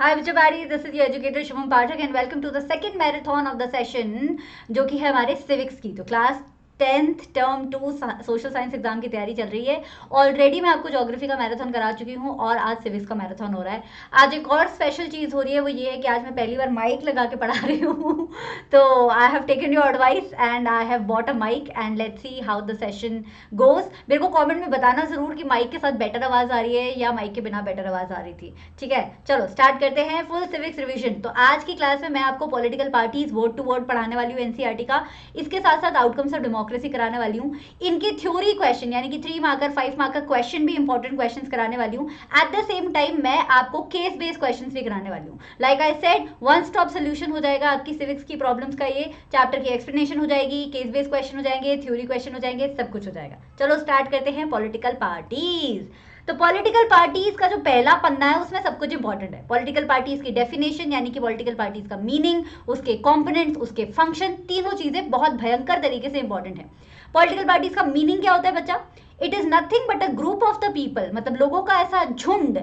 Hi everybody, this is your educator Shubham Pathak and welcome to the second marathon of the session जो कि है हमारे civics की। तो class 10th term 2 social science exam की तैयारी चल रही है। ऑलरेडी मैं आपको ज्योग्राफी का मैराथन करा चुकी हूँ और आज सिविक्स का मैराथन हो रहा है। आज एक और स्पेशल चीज़ हो रही है, वो ये है कि आज मैं पहली बार माइक लगा के पढ़ा रही हूँ। तो I have taken your advice and I have bought a mike and let's see how the session goes. मेरे को कमेंट में बताना ज़रूर कि माइक के साथ बेटर आवाज़ आ रही है या माइक के बिना बेटर आवाज़ आ रही थी। ठीक है, चलो स्टार्ट करते हैं फुल सिविक्स रिविजन। तो आज की क्लास में मैं आपको political parties word to word पढ़ाने वाली हूँ एनसीईआरटी का। इसके साथ साथ आउटकम्स ऑफ डेमोक्रेसी कराने वाली हूँ। इनके थ्योरी क्वेश्चन यानी कि 3 मार्कर 5 मार्कर क्वेश्चन भी इंपॉर्टेंट क्वेश्चन कराने वाली हूँ। एट द सेम टाइम मैं आपको केस बेस्ड क्वेश्चन भी कराने वाली हूँ। Like I said, one stop solution हो जाएगा आपकी सिविक्स की प्रॉब्लम्स का। ये चैप्टर की एक्सप्लेनेशन हो जाएगी, केस बेस्ड क्वेश्चन हो जाएंगे, थ्योरी क्वेश्चन हो जाएंगे, सब कुछ हो जाएगा। चलो स्टार्ट करते हैं पॉलिटिकल पार्टीज। तो पॉलिटिकल पार्टीज का जो पहला पन्ना है उसमें सब कुछ इंपॉर्टेंट है। पॉलिटिकल पार्टीज की डेफिनेशन यानी कि पॉलिटिकल पार्टीज का मीनिंग, उसके कंपोनेंट्स, उसके फंक्शन, तीनों चीजें बहुत भयंकर तरीके से इंपॉर्टेंट है। पॉलिटिकल पार्टीज का मीनिंग क्या होता है बच्चा? It is nothing but a group of the people, मतलब लोगों का ऐसा झुंड,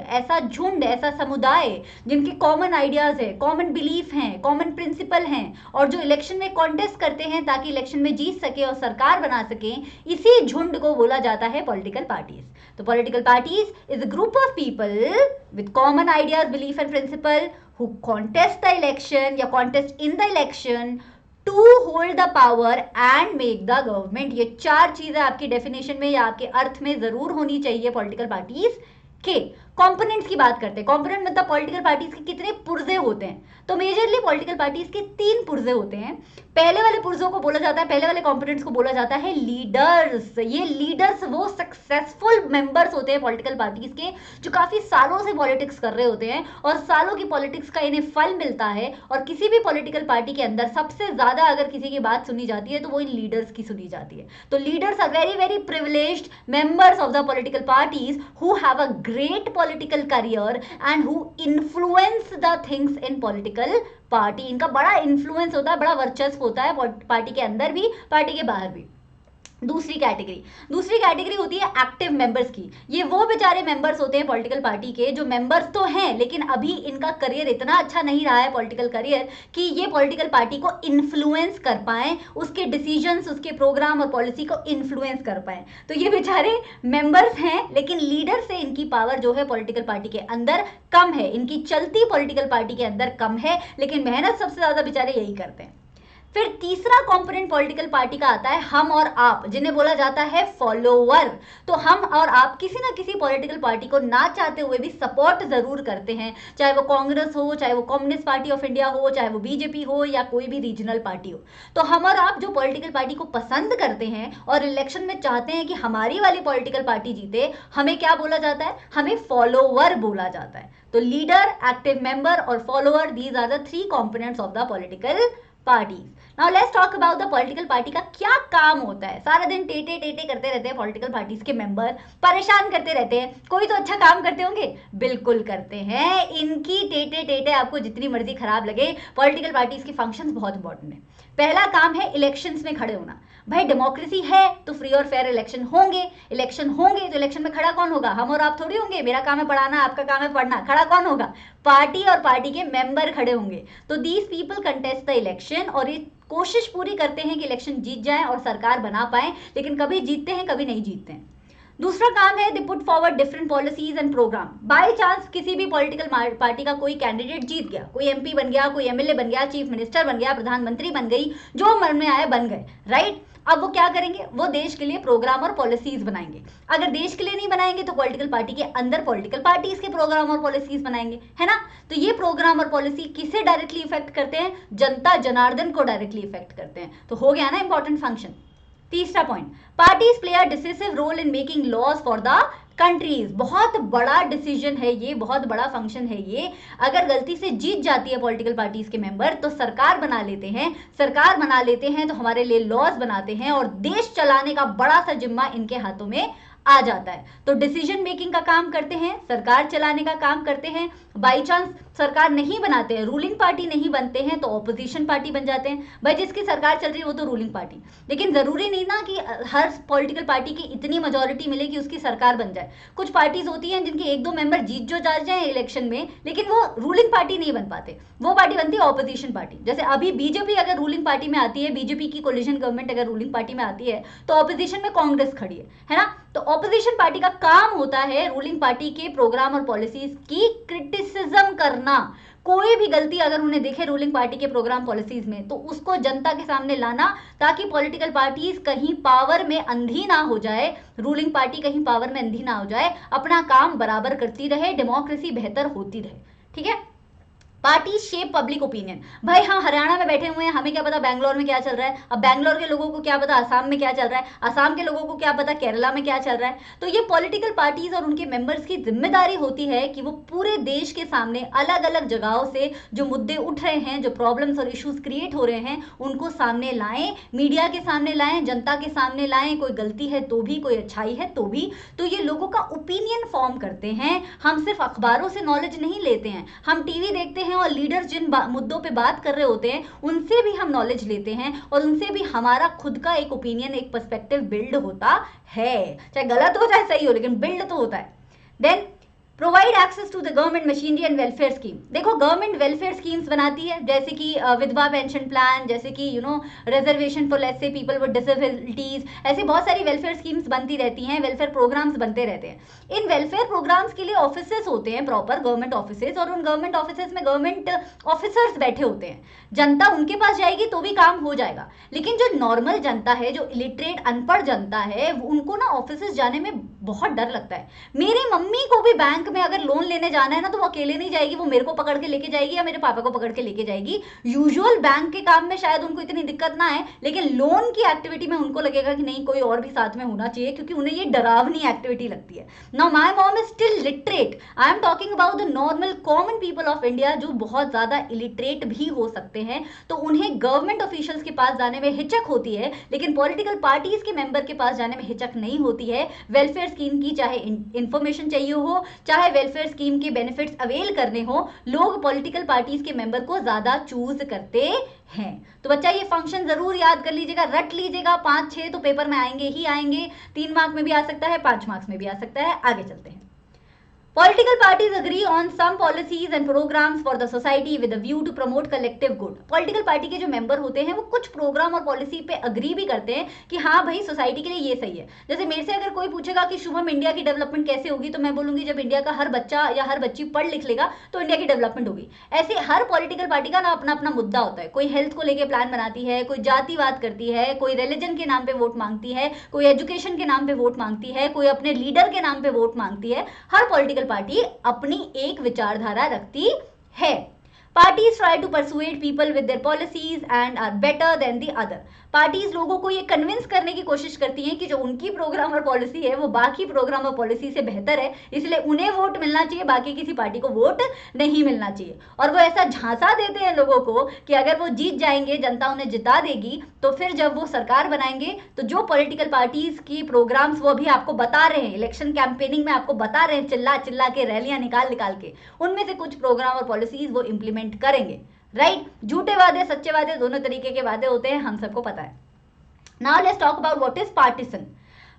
ऐसा समुदाय जिनके कॉमन आइडियाज है, कॉमन बिलीफ हैं, कॉमन प्रिंसिपल हैं और जो इलेक्शन में कॉन्टेस्ट करते हैं ताकि इलेक्शन में जीत सके और सरकार बना सके, इसी झुंड को बोला जाता है पॉलिटिकल पार्टीज। तो political parties is a group of people with common ideas, belief and principle who contest the election या contest in the election to hold the power and make the government. ये चार चीजें आपकी definition में या आपके अर्थ में जरूर होनी चाहिए पॉलिटिकल पार्टीज के। कंपोनेंट्स की बात करते हैं। कंपोनेंट मतलब पॉलिटिकल पार्टीज के कितने पुर्जे होते हैं। तो मेजरली पॉलिटिकल पार्टीज के 3 पुर्जे होते हैं। पहले वाले पुर्जों को बोला जाता है, पहले वाले कंपोनेंट्स को बोला जाता है लीडर्स। ये लीडर्स वो सक्सेसफुल मेंबर्स होते हैं पॉलिटिकल पार्टीज के जो काफी सालों से पॉलिटिक्स कर रहे होते हैं और सालों की पॉलिटिक्स का इन्हें फल मिलता है। और किसी भी पॉलिटिकल पार्टी के अंदर सबसे ज्यादा अगर किसी की बात सुनी जाती है तो वो इन लीडर्स की सुनी जाती है। तो leaders are very very privileged members of the political parties who have a great political career and who influence the things in political party. इनका बड़ा इन्फ्लुएंस होता है, बड़ा वर्चस्व होता है पार्टी के अंदर भी, पार्टी के बाहर भी। दूसरी कैटेगरी होती है एक्टिव मेंबर्स की। ये वो बेचारे मेंबर्स होते हैं पॉलिटिकल पार्टी के जो मेंबर्स तो हैं लेकिन अभी इनका करियर इतना अच्छा नहीं रहा है, पॉलिटिकल करियर, कि ये पॉलिटिकल पार्टी को इन्फ्लुएंस कर पाए, उसके डिसीजंस, उसके प्रोग्राम और पॉलिसी को इन्फ्लुएंस कर पाए। तो ये बेचारे मेंबर्स हैं लेकिन लीडर से इनकी पावर जो है पॉलिटिकल पार्टी के अंदर कम है, इनकी चलती पॉलिटिकल पार्टी के अंदर कम है, लेकिन मेहनत सबसे ज्यादा बेचारे यही करते हैं। फिर तीसरा कंपोनेंट पॉलिटिकल पार्टी का आता है हम और आप, जिन्हें बोला जाता है फॉलोवर। तो हम और आप किसी ना किसी पॉलिटिकल पार्टी को ना चाहते हुए भी सपोर्ट जरूर करते हैं, चाहे वो कांग्रेस हो, चाहे वो कम्युनिस्ट पार्टी ऑफ इंडिया हो, चाहे वो बीजेपी हो या कोई भी रीजनल पार्टी हो। तो हम और आप जो पॉलिटिकल पार्टी को पसंद करते हैं और इलेक्शन में चाहते हैं कि हमारी वाली पॉलिटिकल पार्टी जीते, हमें क्या बोला जाता है? हमें फॉलोवर बोला जाता है। तो लीडर, एक्टिव मेंबर और follower, these are the 3 components of the political parties. Now let's talk about the political party का क्या काम होता है। सारा दिन टेटे टेटे करते रहते हैं पॉलिटिकल पार्टीज के मेंबर, परेशान करते रहते हैं। कोई तो अच्छा काम करते होंगे? बिल्कुल करते हैं। इनकी टेटे टेटे आपको जितनी मर्जी खराब लगे, पॉलिटिकल पार्टीज के फंक्शंस बहुत इंपॉर्टेंट है। पहला काम है इलेक्शंस में खड़े होना। भाई डेमोक्रेसी है तो फ्री और फेयर इलेक्शन होंगे, तो इलेक्शन में खड़ा कौन होगा? हम और आप थोड़ी होंगे। मेरा काम है पढ़ाना, आपका काम है पढ़ना। खड़ा कौन होगा? पार्टी और पार्टी के मेंबर खड़े होंगे। तो these people contest the election और ये कोशिश पूरी करते हैं कि इलेक्शन जीत जाए और सरकार बना पाए, लेकिन कभी जीतते हैं कभी नहीं जीतते हैं। दूसरा काम है they put forward different policies and program. By chance किसी भी पॉलिटिकल पार्टी का कोई कैंडिडेट जीत गया, कोई एमपी बन गया, कोई एमएलए बन गया, चीफ मिनिस्टर बन गया, प्रधानमंत्री बन गई, जो मन में आए बन गए, राइट? अब वो क्या करेंगे? वो देश के लिए प्रोग्राम और पॉलिसीज बनाएंगे। अगर देश के लिए नहीं बनाएंगे तो पॉलिटिकल पार्टी के अंदर पॉलिटिकल पार्टीज के प्रोग्राम और पॉलिसीज बनाएंगे, है ना? तो ये प्रोग्राम और पॉलिसी किसे डायरेक्टली इफेक्ट करते हैं? जनता जनार्दन को डायरेक्टली इफेक्ट करते हैं। तो हो गया ना इंपॉर्टेंट फंक्शन। तीसरा point, parties play a decisive role in making laws for the countries. बहुत बड़ा डिसीजन है ये, बहुत बड़ा फंक्शन है ये। अगर गलती से जीत जाती है पॉलिटिकल पार्टीज के मेंबर तो सरकार बना लेते हैं, तो हमारे लिए लॉज बनाते हैं और देश चलाने का बड़ा सा जिम्मा इनके हाथों में आ जाता है। तो डिसीजन मेकिंग का काम करते हैं, सरकार चलाने का काम करते हैं। बाई चांस सरकार नहीं बनाते हैं, रूलिंग पार्टी नहीं बनते हैं, तो ऑपोजिशन पार्टी बन जाते हैं। भाई जिसकी सरकार चल रही है वो तो रूलिंग पार्टी, लेकिन जरूरी नहीं ना कि हर पॉलिटिकल पार्टी की इतनी मेजोरिटी मिले कि उसकी सरकार बन जाए। कुछ पार्टीज होती हैं जिनके एक दो मेंबर जीत जो जा जाए इलेक्शन में, लेकिन वो रूलिंग पार्टी नहीं बन पाते, वो पार्टी बनती है ऑपोजिशन पार्टी। जैसे अभी बीजेपी अगर रूलिंग पार्टी में आती है, बीजेपी की कोलिशन गवर्नमेंट अगर रूलिंग पार्टी में आती है, तो ऑपोजिशन में कांग्रेस खड़ी है ना। तो ऑपोजिशन पार्टी का काम होता है रूलिंग पार्टी के प्रोग्राम और पॉलिसीज की क्रिटिसिज्म करना। कोई भी गलती अगर उन्हें दिखे रूलिंग पार्टी के प्रोग्राम पॉलिसीज में, तो उसको जनता के सामने लाना, ताकि पॉलिटिकल पार्टीज कहीं पावर में अंधी ना हो जाए, रूलिंग पार्टी कहीं पावर में अंधी ना हो जाए, अपना काम बराबर करती रहे, डेमोक्रेसी बेहतर होती रहे। ठीक है। Party shape public opinion. भाई हाँ, हरियाणा में बैठे हुए हैं, हमें क्या पता बैंगलोर में क्या चल रहा है। अब बैंगलोर के लोगों को क्या पता असम में क्या चल रहा है, असम के लोगों को क्या पता केरला में क्या चल रहा है। तो ये पॉलिटिकल पार्टीज और उनके मेंबर्स की जिम्मेदारी होती है कि वो पूरे देश के सामने अलग अलग जगहों से जो मुद्दे उठ रहे हैं, जो प्रॉब्लम्स और इश्यूज क्रिएट हो रहे हैं, उनको सामने लाएं, मीडिया के सामने लाएं, जनता के सामने लाएं। कोई गलती है तो भी, कोई अच्छाई है तो भी। तो ये लोगों का ओपिनियन फॉर्म करते हैं। हम सिर्फ अखबारों से नॉलेज नहीं लेते हैं, हम टीवी देखते हैं और लीडर्स जिन मुद्दों पे बात कर रहे होते हैं उनसे भी हम नॉलेज लेते हैं, और उनसे भी हमारा खुद का एक ओपिनियन, एक पर्सपेक्टिव बिल्ड होता है। चाहे गलत हो चाहे सही हो, लेकिन बिल्ड तो होता है। Then provide access to the government machinery and welfare scheme. देखो गवर्नमेंट वेलफेयर स्कीम्स बनाती है, जैसे कि विधवा पेंशन प्लान, जैसे कि reservation for let's say people with disabilities, ऐसी बहुत सारी वेलफेयर स्कीम्स बनती रहती हैं, वेलफेयर प्रोग्राम्स बनते रहते हैं। इन वेलफेयर प्रोग्राम्स के लिए ऑफिसेस होते हैं, प्रॉपर गवर्नमेंट ऑफिसेस, और उन गवर्नमेंट ऑफिसेस में गवर्नमेंट ऑफिसर्स बैठे होते हैं। जनता उनके पास जाएगी तो भी काम हो जाएगा, लेकिन जो नॉर्मल जनता है, जो इलिटरेट अनपढ़ जनता है, उनको ना ऑफिसेस जाने में बहुत डर लगता है। मेरी मम्मी को भी बैंक में अगर लोन लेने जाना है ना, तो वो अकेले नहीं जाएगी, वो मेरे को पकड़ के लेके जाएगी या मेरे पापा को पकड़ के लेके जाएगी। यूजुअल बैंक के काम में शायद उनको इतनी दिक्कत ना है, लेकिन लोन की एक्टिविटी में उनको लगेगा कि नहीं, कोई और भी साथ में होना चाहिए, क्योंकि उन्हें ये डरावनी एक्टिविटी लगती है। Now my mom is still literate, I am talking about the normal common people of India, जो बहुत ज्यादा इलिटरेट भी हो सकते हैं। तो उन्हें गवर्नमेंट ऑफिशियल्स के पास जाने में हिचक होती है, लेकिन पॉलिटिकल पार्टीज के मेंबर के पास जाने में हिचक नहीं होती है। वेलफेयर स्कीम की चाहे इंफॉर्मेशन चाहिए हो, चाहे वेलफेयर स्कीम के बेनिफिट्स अवेल करने हो, लोग पॉलिटिकल पार्टीज के मेंबर को ज्यादा चूज करते हैं। तो बच्चा ये फंक्शन जरूर याद कर लीजिएगा, रट लीजिएगा। 5-6 तो पेपर में आएंगे ही आएंगे, 3 मार्क्स में भी आ सकता है, 5 मार्क्स में भी आ सकता है। आगे चलते हैं। Political parties agree on some policies and programs for the society with a view to promote collective good. Political party के जो मेंबर होते हैं वो कुछ प्रोग्राम और पॉलिसी पे अग्री भी करते हैं कि हाँ भाई सोसाइटी के लिए ये सही है। जैसे मेरे से अगर कोई पूछेगा कि शुभम इंडिया की डेवलपमेंट कैसे होगी, तो मैं बोलूंगी जब इंडिया का हर बच्चा या हर बच्ची पढ़ लिख लेगा तो इंडिया की डेवलपमेंट होगी। ऐसे हर पॉलिटिकल पार्टी का ना अपना अपना मुद्दा होता है। कोई हेल्थ को लेकर प्लान बनाती है, कोई जातिवाद करती है, कोई रिलीजन के नाम पे वोट मांगती है, कोई एजुकेशन के नाम पे वोट मांगती है, कोई अपने लीडर के नाम पे वोट मांगती है। हर पॉलिटिकल पार्टी अपनी एक विचारधारा रखती है। Parties try to persuade people with their policies and are better than the other. Parties लोगों को ये कन्विंस करने की कोशिश करती हैं कि जो उनकी प्रोग्राम और पॉलिसी है वो बाकी प्रोग्राम और पॉलिसी से बेहतर है, इसलिए उन्हें वोट मिलना चाहिए, बाकी किसी पार्टी को वोट नहीं मिलना चाहिए। और वो ऐसा झांसा देते हैं लोगों को कि अगर वो जीत जाएंगे, जनता उन्हें जिता देगी, तो फिर जब वो सरकार बनाएंगे तो जो पॉलिटिकल पार्टीज की प्रोग्राम्स वो अभी आपको बता रहे हैं, इलेक्शन कैंपेनिंग में आपको बता रहे हैं, चिल्ला चिल्ला के, रैलियां निकाल निकाल के, उनमें से कुछ प्रोग्राम और पॉलिसीज वो इंप्लीमेंट करेंगे। राइट? झूठे वादे, सच्चे वादे, दोनों तरीके के वादे होते हैं, हम सबको पता है। Now let's talk about what is partisan.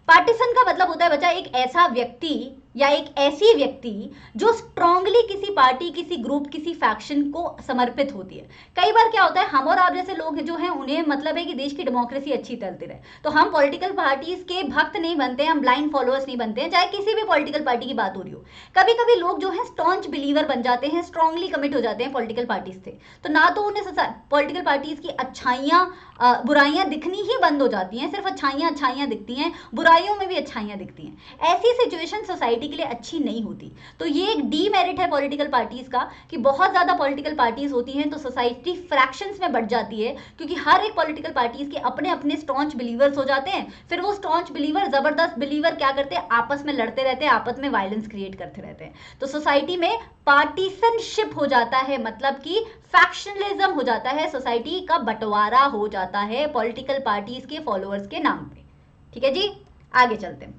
Partisan का मतलब होता है बच्चा एक ऐसा व्यक्ति या एक ऐसी व्यक्ति जो स्ट्रांगली किसी पार्टी, किसी ग्रुप, किसी फैक्शन को समर्पित होती है। कई बार क्या होता है, हम और आप जैसे लोग जो हैं उन्हें मतलब है कि देश की डेमोक्रेसी अच्छी चलती रहे, तो हम पॉलिटिकल पार्टीज के भक्त नहीं बनते हैं, हम ब्लाइंड फॉलोअर्स नहीं बनते हैं, चाहे किसी भी पॉलिटिकल पार्टी की बात हो रही हो। कभी कभी लोग जो है स्टॉन्च बिलीवर बन जाते हैं, स्ट्रांगली कमिट हो जाते हैं पॉलिटिकल पार्टीज से, तो ना तो उन्हें पॉलिटिकल पार्टीज की अच्छाइयाँ बुराइयां दिखनी ही बंद हो जाती हैं, सिर्फ अच्छाइयाँ अच्छाइयाँ दिखती हैं, बुराइयों में भी अच्छाइयाँ दिखती हैं। ऐसी सिचुएशन सोसाइटी के लिए अच्छी नहीं होती। तो ये एक डीमेरिट है पॉलिटिकल पार्टीज का कि बहुत ज्यादा पॉलिटिकल पार्टीज होती हैं तो सोसाइटी फ्रैक्शंस में बढ़ जाती है, क्योंकि हर एक पॉलिटिकल पार्टीज के अपने अपने स्टॉन्च बिलीवर्स हो जाते हैं। फिर वो स्टॉन्च बिलीवर, जबरदस्त बिलीवर क्या करते हैं, आपस में लड़ते रहते हैं, आपस में वायलेंस क्रिएट करते रहते हैं। तो सोसाइटी में पार्टीसनशिप हो जाता है, मतलब कि फैक्शनलिज्म हो जाता है, सोसाइटी का बंटवारा हो जाता है पॉलिटिकल पार्टीज के फॉलोअर्स के नाम पे। ठीक है जी, आगे चलते हैं।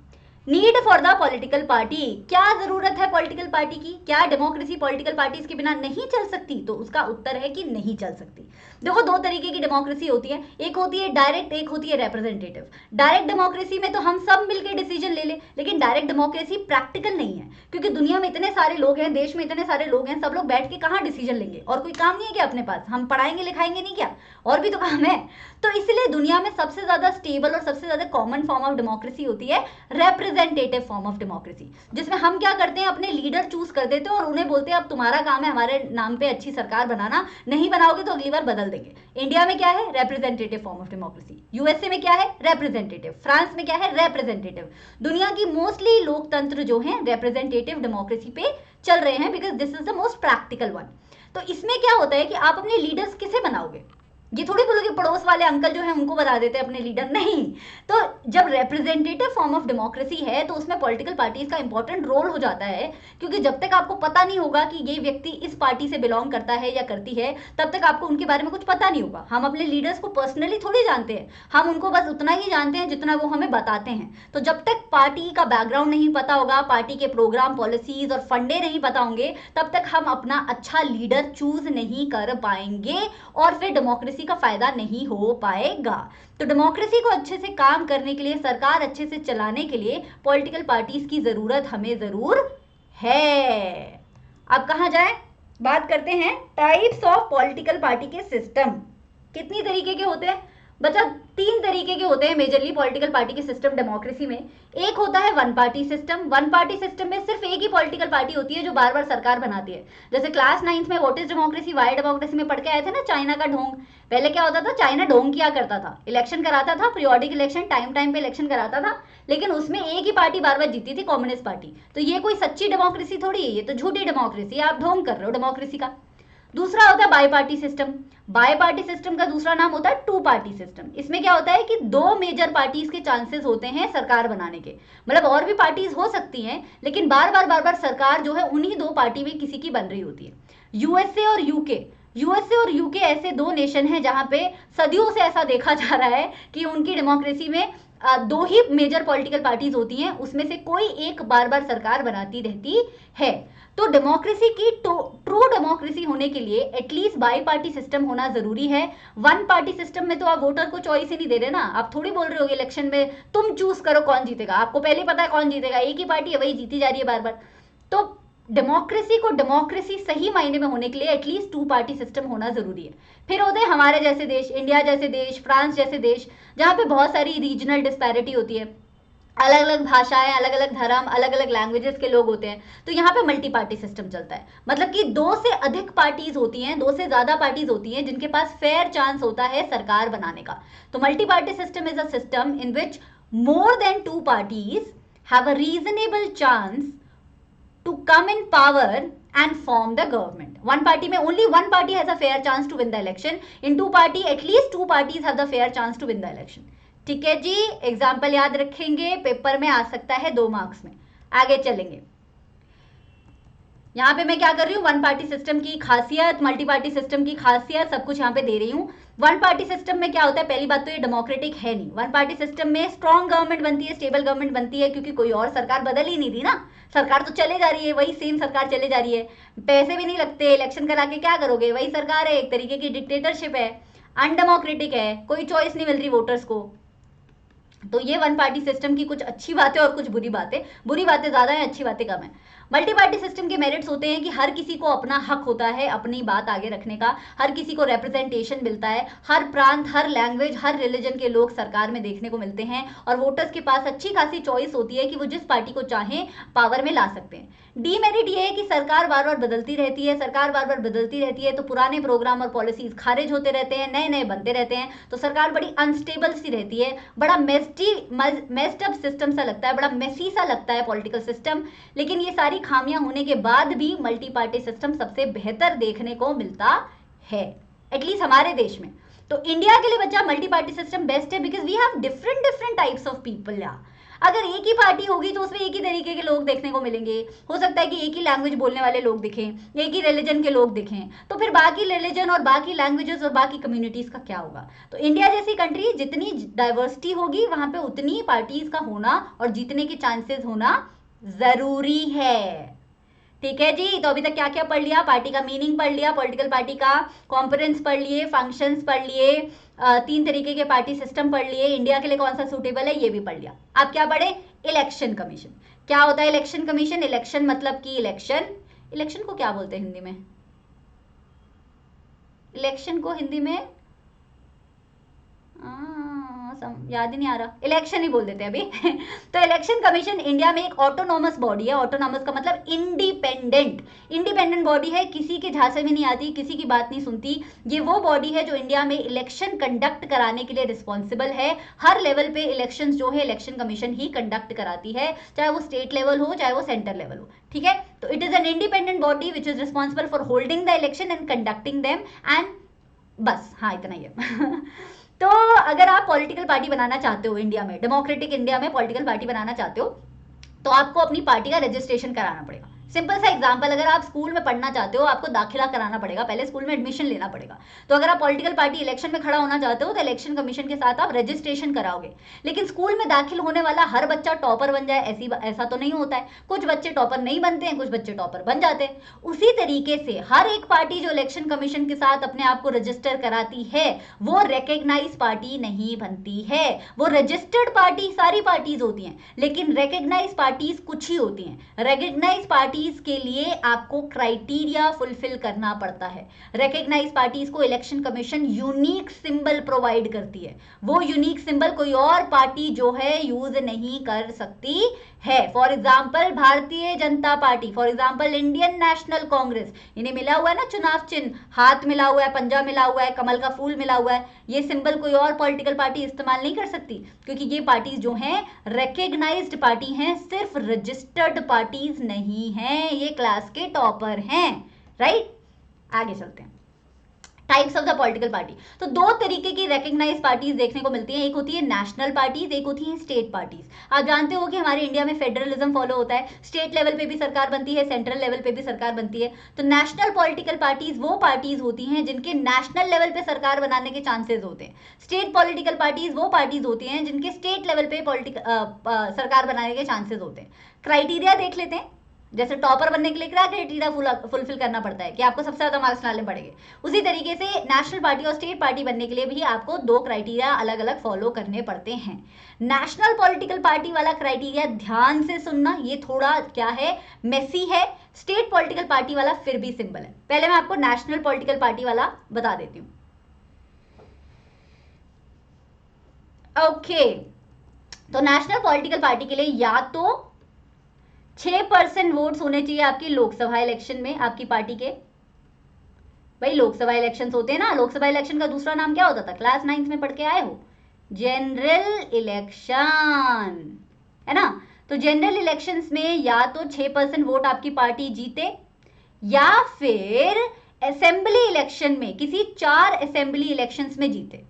Need for the political party, क्या जरूरत है पॉलिटिकल पार्टी की? क्या डेमोक्रेसी पॉलिटिकल पार्टीज के बिना नहीं चल सकती? तो उसका उत्तर है कि नहीं चल सकती। देखो, दो तरीके की डेमोक्रेसी होती है, एक होती है डायरेक्ट, एक होती है रिप्रेजेंटेटिव। डायरेक्ट डेमोक्रेसी में तो हम सब मिलकर डिसीजन ले लेकिन डायरेक्ट डेमोक्रेसी प्रैक्टिकल नहीं है, क्योंकि दुनिया में इतने सारे लोग हैं, देश में इतने सारे लोग हैं, सब लोग बैठ के कहाँ डिसीजन लेंगे? और कोई काम नहीं है क्या अपने पास? हम पढ़ाएंगे लिखाएंगे नहीं क्या? और भी तो काम है। तो इसलिए दुनिया में सबसे ज्यादा स्टेबल और सबसे ज्यादा कॉमन फॉर्म ऑफ डेमोक्रेसी होती है रिप्रेजेंटेटिव फॉर्म ऑफ डेमोक्रेसी, जिसमें हम क्या करते हैं, अपने लीडर चूज कर देते हैं और उन्हें बोलते हैं अब तुम्हारा काम है हमारे नाम पे अच्छी सरकार बनाना, नहीं बनाओगे तो अगली बार बदल देंगे। इंडिया में क्या है? Representative form of democracy. USA में क्या है? रिप्रेजेंटेटिव। फ्रांस में क्या है? रिप्रेजेंटेटिव। दुनिया की मोस्टली लोकतंत्र जो है रिप्रेजेंटेटिव डेमोक्रेसी पे चल रहे हैं, because this is the most practical one. तो इसमें क्या होता है कि आप अपने लीडर्स किसे बनाओगे? ये थोड़ी बोलोगे पड़ोस वाले अंकल जो है उनको बता देते हैं अपने लीडर, नहीं। तो जब रिप्रेजेंटेटिव फॉर्म ऑफ डेमोक्रेसी है तो उसमें पॉलिटिकल पार्टीज का इंपॉर्टेंट रोल हो जाता है, क्योंकि जब तक आपको पता नहीं होगा कि ये व्यक्ति इस पार्टी से बिलोंग करता है या करती है, तब तक आपको उनके बारे में कुछ पता नहीं होगा। हम अपने लीडर्स को पर्सनली थोड़ी जानते हैं, हम उनको बस उतना ही जानते हैं जितना वो हमें बताते हैं। तो जब तक पार्टी का बैकग्राउंड नहीं पता होगा, पार्टी के प्रोग्राम, पॉलिसीज और फंडे नहीं पता होंगे, तब तक हम अपना अच्छा लीडर चूज नहीं कर पाएंगे और फिर डेमोक्रेसी का फायदा नहीं हो पाएगा। तो डेमोक्रेसी को अच्छे से काम करने के लिए, सरकार अच्छे से चलाने के लिए पॉलिटिकल पार्टीज की जरूरत हमें जरूर है। अब कहां जाए? बात करते हैं टाइप्स ऑफ पॉलिटिकल पार्टी के सिस्टम। कितनी तरीके के होते हैं बच्चा? 3 तरीके के होते हैं मेजरली पॉलिटिकल पार्टी के सिस्टम डेमोक्रेसी में। एक होता है one party system. One party system में सिर्फ एक ही पॉलिटिकल पार्टी होती है जो बार बार सरकार बनाती है। जैसे क्लास 9th में what is democracy, Y democracy में पढ़ के आए थे ना, चाइना का ढोंग। पहले क्या होता था? चाइना ढोंग किया करता था, इलेक्शन कराता था, पीरियोडिक इलेक्शन, टाइम टाइम पे इलेक्शन कराता था, लेकिन उसमें एक ही पार्टी बार बार जीती थी, कम्युनिस्ट पार्टी। तो ये कोई सच्ची डेमोक्रेसी थोड़ी है, ये तो झूठी डेमोक्रेसी, आप ढोंग कर रहे हो डेमोक्रेसी का। दूसरा होता है bi party system. Bi party system का दूसरा नाम होता है टू पार्टी सिस्टम। इसमें क्या होता है कि 2 मेजर पार्टीज के चांसेस होते हैं सरकार बनाने के, मतलब और भी पार्टीज हो सकती हैं, लेकिन बार बार सरकार जो है उन्हीं 2 पार्टी में किसी की बन रही होती है। यूएसए और यूके ऐसे 2 नेशन हैं जहां पे सदियों से ऐसा देखा जा रहा है कि उनकी डेमोक्रेसी में 2 ही मेजर पॉलिटिकल पार्टीज होती हैं, उसमें से कोई एक बार बार सरकार बनाती रहती है। तो डेमोक्रेसी की ट्रू डेमोक्रेसी होने के लिए एटलीस्ट बाई पार्टी सिस्टम होना जरूरी है। वन पार्टी सिस्टम में तो आप वोटर को चॉइस ही नहीं दे रहे ना, आप थोड़ी बोल रहे हो इलेक्शन में तुम चूज करो कौन जीतेगा, आपको पहले पता है कौन जीतेगा, एक ही पार्टी है वही जीती जा रही है बार बार। तो डेमोक्रेसी को डेमोक्रेसी सही मायने में होने के लिए एटलीस्ट 2 पार्टी सिस्टम होना जरूरी है। फिर होते हैं हमारे जैसे देश, इंडिया जैसे देश, फ्रांस जैसे देश, जहां पे बहुत सारी रीजनल डिस्पैरिटी होती है, अलग अलग भाषाएं, अलग अलग धर्म, अलग अलग लैंग्वेजेस के लोग होते हैं। तो यहाँ पे मल्टी पार्टी सिस्टम चलता है, मतलब कि 2 से अधिक पार्टीज होती हैं, 2 से ज्यादा पार्टीज होती हैं जिनके पास फेयर चांस होता है सरकार बनाने का। तो multi party system is a system in which more than 2 parties have a reasonable chance to come in power and form the government. One party में only one party has a fair chance to win the election. In 2 party at least 2 parties have the fair chance to win the election. ठीक है जी, example याद रखेंगे, paper में आ सकता है 2 marks में। आगे चलेंगे। यहाँ पे मैं क्या कर रही हूँ, वन पार्टी सिस्टम की खासियत, मल्टी पार्टी सिस्टम की खासियत, सब कुछ यहाँ पे दे रही हूँ। वन पार्टी सिस्टम में क्या होता है? पहली बात तो ये डेमोक्रेटिक है नहीं। वन पार्टी सिस्टम में स्ट्रॉन्ग गवर्नमेंट बनती है, स्टेबल गवर्नमेंट बनती है, क्योंकि कोई और सरकार बदल ही नहीं थी ना, सरकार तो चले जा रही है, वही सेम सरकार चले जा रही है, पैसे भी नहीं लगते, इलेक्शन करा के क्या करोगे, वही सरकार है, एक तरीके की डिक्टेटरशिप है, अनडेमोक्रेटिक है, कोई चॉइस नहीं मिल रही वोटर्स को। तो ये वन पार्टी सिस्टम की कुछ अच्छी बातें और कुछ बुरी बातें ज्यादा हैं, अच्छी बातें कम है। मल्टी पार्टी सिस्टम के मेरिट्स होते हैं कि हर किसी को अपना हक होता है अपनी बात आगे रखने का, हर किसी को रिप्रेजेंटेशन मिलता है, हर प्रांत, हर लैंग्वेज, हर रिलीजन के लोग सरकार में देखने को मिलते हैं, और वोटर्स के पास अच्छी खासी चॉइस होती है कि वो जिस पार्टी को चाहें पावर में ला सकते हैं। डीमेरिट ये है कि सरकार बार बार बदलती रहती है, तो पुराने प्रोग्राम और पॉलिसीज खारिज होते रहते हैं, नए नए बनते रहते हैं, तो सरकार बड़ी अनस्टेबल सी रहती है, बड़ा मेस्ड अप सिस्टम सा लगता है, बड़ा मेसी सा लगता है पॉलिटिकल सिस्टम। लेकिन ये सारी खामियां होने के बाद भी मल्टी पार्टी सिस्टम सबसे बेहतर देखने को मिलता है, एटलीस्ट हमारे देश में। तो इंडिया के लिए बच्चा मल्टी पार्टी सिस्टम बेस्ट है, because we have different types of people. अगर एक ही पार्टी होगी तो उसमें एक ही तरीके के लोग देखने को मिलेंगे, हो सकता है कि एक ही लैंग्वेज बोलने वाले लोग दिखें, एक ही रिलीजन के लोग दिखें, तो फिर बाकी रिलीजन और बाकी लैंग्वेजेस और बाकी कम्युनिटीज का क्या होगा। तो इंडिया जैसी कंट्री, जितनी डाइवर्सिटी होगी वहां पे उतनी पार्टीज का होना और जीतने के चांसेस होना जरूरी है। ठीक है जी। तो अभी तक क्या क्या पढ़ लिया, पार्टी का मीनिंग पढ़ लिया, पॉलिटिकल पार्टी का कॉम्पोनेंट्स पढ़ लिए, फंक्शंस पढ़ लिए, 3 तरीके के पार्टी सिस्टम पढ़ लिए, इंडिया के लिए कौन सा सूटेबल है ये भी पढ़ लिया। आप क्या पढ़े, इलेक्शन कमीशन। क्या होता है इलेक्शन कमीशन? इलेक्शन मतलब कि इलेक्शन को क्या बोलते हैं हिंदी में? इलेक्शन को हिंदी में याद ही नहीं आ रहा, इलेक्शन ही बोल देते हैं अभी। तो इलेक्शन कमीशन इंडिया में एक ऑटोनॉमस बॉडी है। ऑटोनॉमस का मतलब इंडिपेंडेंट बॉडी है, किसी के झांसे में नहीं आती, किसी की बात नहीं सुनती। ये वो बॉडी है जो इंडिया में इलेक्शन कंडक्ट कराने के लिए रिस्पॉन्सिबल है। हर लेवल पे इलेक्शन जो है इलेक्शन कमीशन ही कंडक्ट कराती है, चाहे वो स्टेट लेवल हो चाहे वो सेंटर लेवल हो। ठीक है, तो it is an independent body which is responsible for holding the election and conducting them and बस, हाँ इतना ही है। तो अगर आप पॉलिटिकल पार्टी बनाना चाहते हो इंडिया में, डेमोक्रेटिक इंडिया में पॉलिटिकल पार्टी बनाना चाहते हो, तो आपको अपनी पार्टी का रजिस्ट्रेशन कराना पड़ेगा। सिंपल सा एग्जांपल, अगर आप स्कूल में पढ़ना चाहते हो, आपको दाखिला कराना पड़ेगा, पहले स्कूल में एडमिशन लेना पड़ेगा। तो अगर आप पॉलिटिकल पार्टी इलेक्शन में खड़ा होना चाहते हो तो इलेक्शन कमीशन के साथ आप रजिस्ट्रेशन कराओगे। लेकिन स्कूल में दाखिल होने वाला हर बच्चा टॉपर बन जाए ऐसा तो नहीं होता है। कुछ बच्चे टॉपर नहीं बनते हैं, कुछ बच्चे टॉपर बन जाते हैं। उसी तरीके से हर एक पार्टी जो इलेक्शन कमीशन के साथ अपने आप को रजिस्टर कराती है वो रिकग्नाइज पार्टी नहीं बनती है। वो रजिस्टर्ड पार्टी सारी पार्टीज होती हैं, लेकिन रिकग्नाइज पार्टीज कुछ ही होती हैं। रिकग्नाइज पार्टीज के लिए आपको क्राइटेरिया फुलफिल करना पड़ता है। रिकग्नाइज पार्टीज को election commission unique symbol provide करती है। वो यूनिक सिंबल कोई और पार्टी जो है यूज नहीं कर सकती है। For example Bharatiya Janata party, for example Indian national Congress, इन्हें मिला हुआ है ना चुनाव चिन्ह, हाथ मिला हुआ है, पंजा मिला हुआ है, कमल का फूल मिला हुआ है। ये सिंबल कोई और पॉलिटिकल पार्टी इस्तेमाल नहीं कर सकती, क्योंकि ये पार्टीज जो हैं रिकग्नाइज्ड पार्टी हैं, सिर्फ रजिस्टर्ड पार्टीज नहीं हैं। ये क्लास के टॉपर हैं, राइट। आगे चलते हैं, types of the political party. तो 2 तरीके की रिकग्नाइज पार्टीज देखने को मिलती हैं, एक होती है नेशनल पार्टीज, एक होती है स्टेट पार्टीज। आप जानते हो कि हमारे इंडिया में फेडरलिज्म फॉलो होता है, स्टेट लेवल पे भी सरकार बनती है, सेंट्रल लेवल पे भी सरकार बनती है। तो नेशनल पॉलिटिकल पार्टीज वो पार्टीज होती हैं जिनके नेशनल लेवल पे सरकार बनाने के चांसेस होते हैं। स्टेट पॉलिटिकल पार्टीज वो पार्टीज होती हैं जिनके स्टेट लेवल पे सरकार बनाने के चांसेस होते हैं। क्राइटेरिया देख लेते हैं, जैसे टॉपर बनने के लिए क्या क्राइटेरिया फुलफिल करना पड़ता है कि आपको सबसे ज्यादा मार्क्स डालने पड़ेंगे, उसी तरीके से नेशनल पार्टी और स्टेट पार्टी बनने के लिए भी आपको 2 क्राइटेरिया अलग अलग फॉलो करने पड़ते हैं। नेशनल पॉलिटिकल पार्टी वाला क्राइटेरिया ध्यान से सुनना, ये थोड़ा क्या है, मेसी है। स्टेट पॉलिटिकल पार्टी वाला फिर भी सिंपल है। पहले मैं आपको नेशनल पॉलिटिकल पार्टी वाला बता देती हूँ। ओके, तो नेशनल पॉलिटिकल पार्टी के लिए या तो 6% वोट्स होने चाहिए आपकी लोकसभा इलेक्शन में आपकी पार्टी के। भाई लोकसभा इलेक्शंस होते हैं ना, लोकसभा इलेक्शन का दूसरा नाम क्या होता था, क्लास 9th में पढ़ के आए हो, जनरल इलेक्शन, है ना। तो जनरल इलेक्शंस में या तो 6% वोट आपकी पार्टी जीते, या फिर असेंबली इलेक्शन में किसी 4 असेंबली इलेक्शंस में जीते।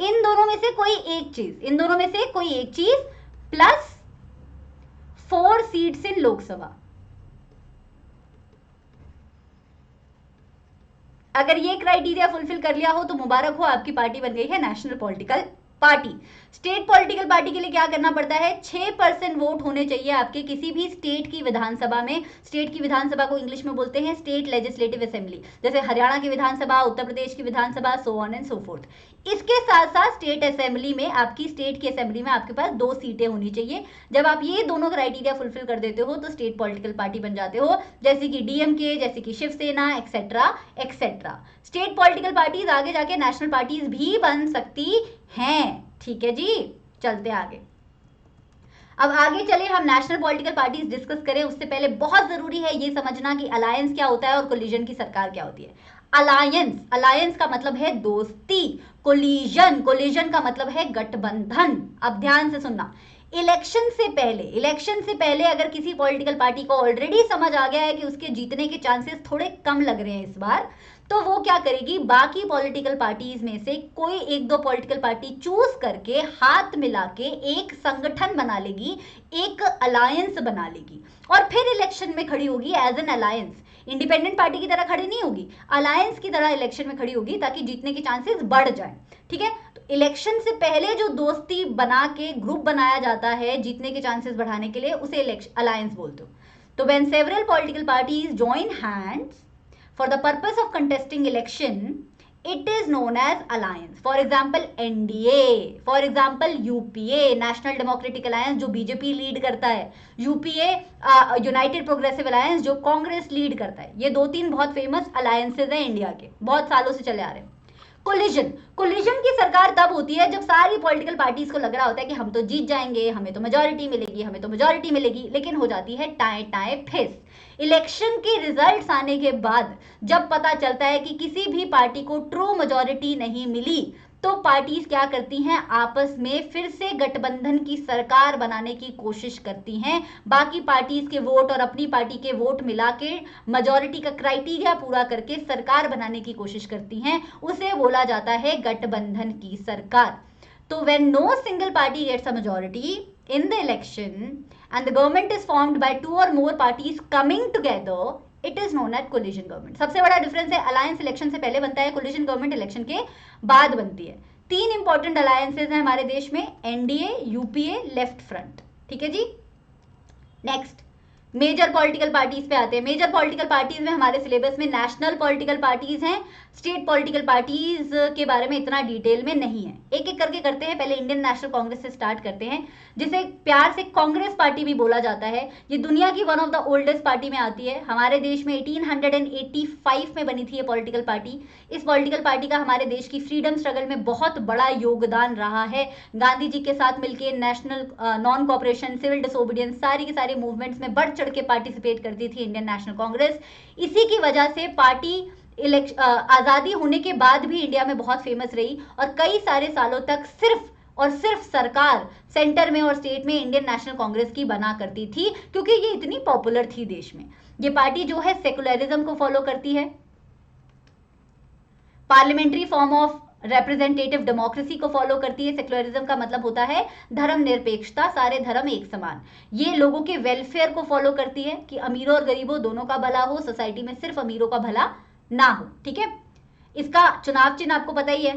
इन दोनों में से कोई एक चीज प्लस 4 सीट्स इन लोकसभा। अगर ये क्राइटेरिया फुलफिल कर लिया हो तो मुबारक हो, आपकी पार्टी बन गई है national political party. State political party के लिए क्या करना पड़ता है, 6% वोट होने चाहिए आपके किसी भी स्टेट की विधानसभा में। स्टेट की विधानसभा को इंग्लिश में बोलते हैं स्टेट लेजिस्लेटिव असेंबली, जैसे हरियाणा की विधानसभा, उत्तर प्रदेश की विधानसभा, so on and so forth. इसके साथ साथ स्टेट असेंबली में, आपकी स्टेट की असेंबली में आपके पास 2 सीटें होनी चाहिए। जब आप ये दोनों क्राइटेरिया फुलफिल कर देते हो तो स्टेट पॉलिटिकल पार्टी बन जाते हो, जैसे कि डीएमके, जैसे कि Shiv Sena, etcetera etcetera. State political parties आगे जाके नेशनल पार्टीज भी बन सकती हैं। ठीक है जी, चलते आगे। अब आगे चले हम नेशनल पॉलिटिकल पार्टीज डिस्कस करें, उससे पहले बहुत जरूरी है ये समझना कि अलायंस क्या होता है और कोलिजन की सरकार क्या होती है। अलायंस का मतलब है दोस्ती, कोलिजन का मतलब है गठबंधन। अब ध्यान से सुनना, इलेक्शन से पहले अगर किसी पॉलिटिकल पार्टी को ऑलरेडी समझ आ गया है कि उसके जीतने के चांसेस थोड़े कम लग रहे हैं इस बार, तो वो क्या करेगी, बाकी पॉलिटिकल पार्टीज में से कोई एक दो पॉलिटिकल पार्टी चूज करके हाथ मिला के एक संगठन बना लेगी, एक अलायंस बना लेगी और फिर इलेक्शन में खड़ी होगी as an alliance. Independent party की तरह खड़ी नहीं होगी, अलायंस की तरह इलेक्शन में खड़ी होगी ताकि जीतने के चांसेस बढ़ जाए। ठीक है, तो इलेक्शन से पहले जो दोस्ती बना के ग्रुप बनाया जाता है जीतने के चांसेस बढ़ाने के लिए, उसे अलायंस बोलते हो। तो when several political parties join hands for the purpose of contesting election, it is known as alliance. For example NDA, for example UPA, National Democratic Alliance जो बीजेपी लीड करता है, UPA यूनाइटेड प्रोग्रेसिव अलायंस जो Congress lead करता है। ये दो तीन बहुत फेमस अलायंसेज हैं इंडिया के, बहुत सालों से चले आ रहे हैं। कोलिजन की सरकार तब होती है जब सारी पॉलिटिकल पार्टीज को लग रहा होता है कि हम तो जीत जाएंगे, हमें तो मेजॉरिटी मिलेगी, लेकिन हो जाती है टाए टाए फिस। इलेक्शन के रिजल्ट्स आने के बाद जब पता चलता है कि किसी भी पार्टी को ट्रू मेजॉरिटी नहीं मिली, तो पार्टीज क्या करती हैं, आपस में फिर से गठबंधन की सरकार बनाने की कोशिश करती हैं। बाकी पार्टीज के वोट और अपनी पार्टी के वोट मिला के मेजॉरिटी का क्राइटेरिया पूरा करके सरकार बनाने की कोशिश करती हैं। उसे बोला जाता है गठबंधन की सरकार। तो when no single party gets a majority in the election and the government is formed by two or more parties coming together, it is known at collision government. सबसे बड़ा डिफरेंस है, अलायंस इलेक्शन से पहले बनता है, collision government election के बाद बनती है। तीन इंपॉर्टेंट अलायंसेज हैं हमारे देश में, एनडीए, यूपीए, लेफ्ट फ्रंट। ठीक है जी। नेक्स्ट मेजर पॉलिटिकल पार्टीज पे आते हैं। मेजर पॉलिटिकल पार्टीज में हमारे सिलेबस में नेशनल पॉलिटिकल पार्टीज हैं, स्टेट पॉलिटिकल पार्टीज के बारे में इतना डिटेल में नहीं है। एक एक करके करते हैं। पहले इंडियन नेशनल कांग्रेस से स्टार्ट करते हैं, जिसे प्यार से कांग्रेस पार्टी भी बोला जाता है। ये दुनिया की one of the oldest party में आती है। हमारे देश में 1885 में बनी थी ये पॉलिटिकल पार्टी। इस पॉलिटिकल पार्टी का हमारे देश की फ्रीडम स्ट्रगल में बहुत बड़ा योगदान रहा है। गांधी जी के साथ मिलकर national non cooperation, civil disobedience, सारी की सारी मूवमेंट्स में बढ़ चढ़ के पार्टिसिपेट करती थी इंडियन नेशनल कांग्रेस। इसी की वजह से पार्टी आज़ादी होने के बाद भी इंडिया में बहुत फेमस रही और कई सारे सालों तक सिर्फ और सिर्फ सरकार सेंटर में और स्टेट में इंडियन नेशनल कांग्रेस की बना करती थी, क्योंकि ये इतनी पॉपुलर थी देश में। ये पार्टी जो है सेकुलरिज्म को फॉलो करती है, parliamentary form of representative democracy को फॉलो करती है। सेक्युलरिज्म का मतलब होता है धर्म निरपेक्षता, सारे धर्म एक समान। ये लोगों के वेलफेयर को फॉलो करती है कि अमीरों और गरीबों दोनों का भला हो, सोसाइटी में सिर्फ अमीरों का भला ना हो। ठीक है, इसका चुनाव चिन्ह आपको पता ही है,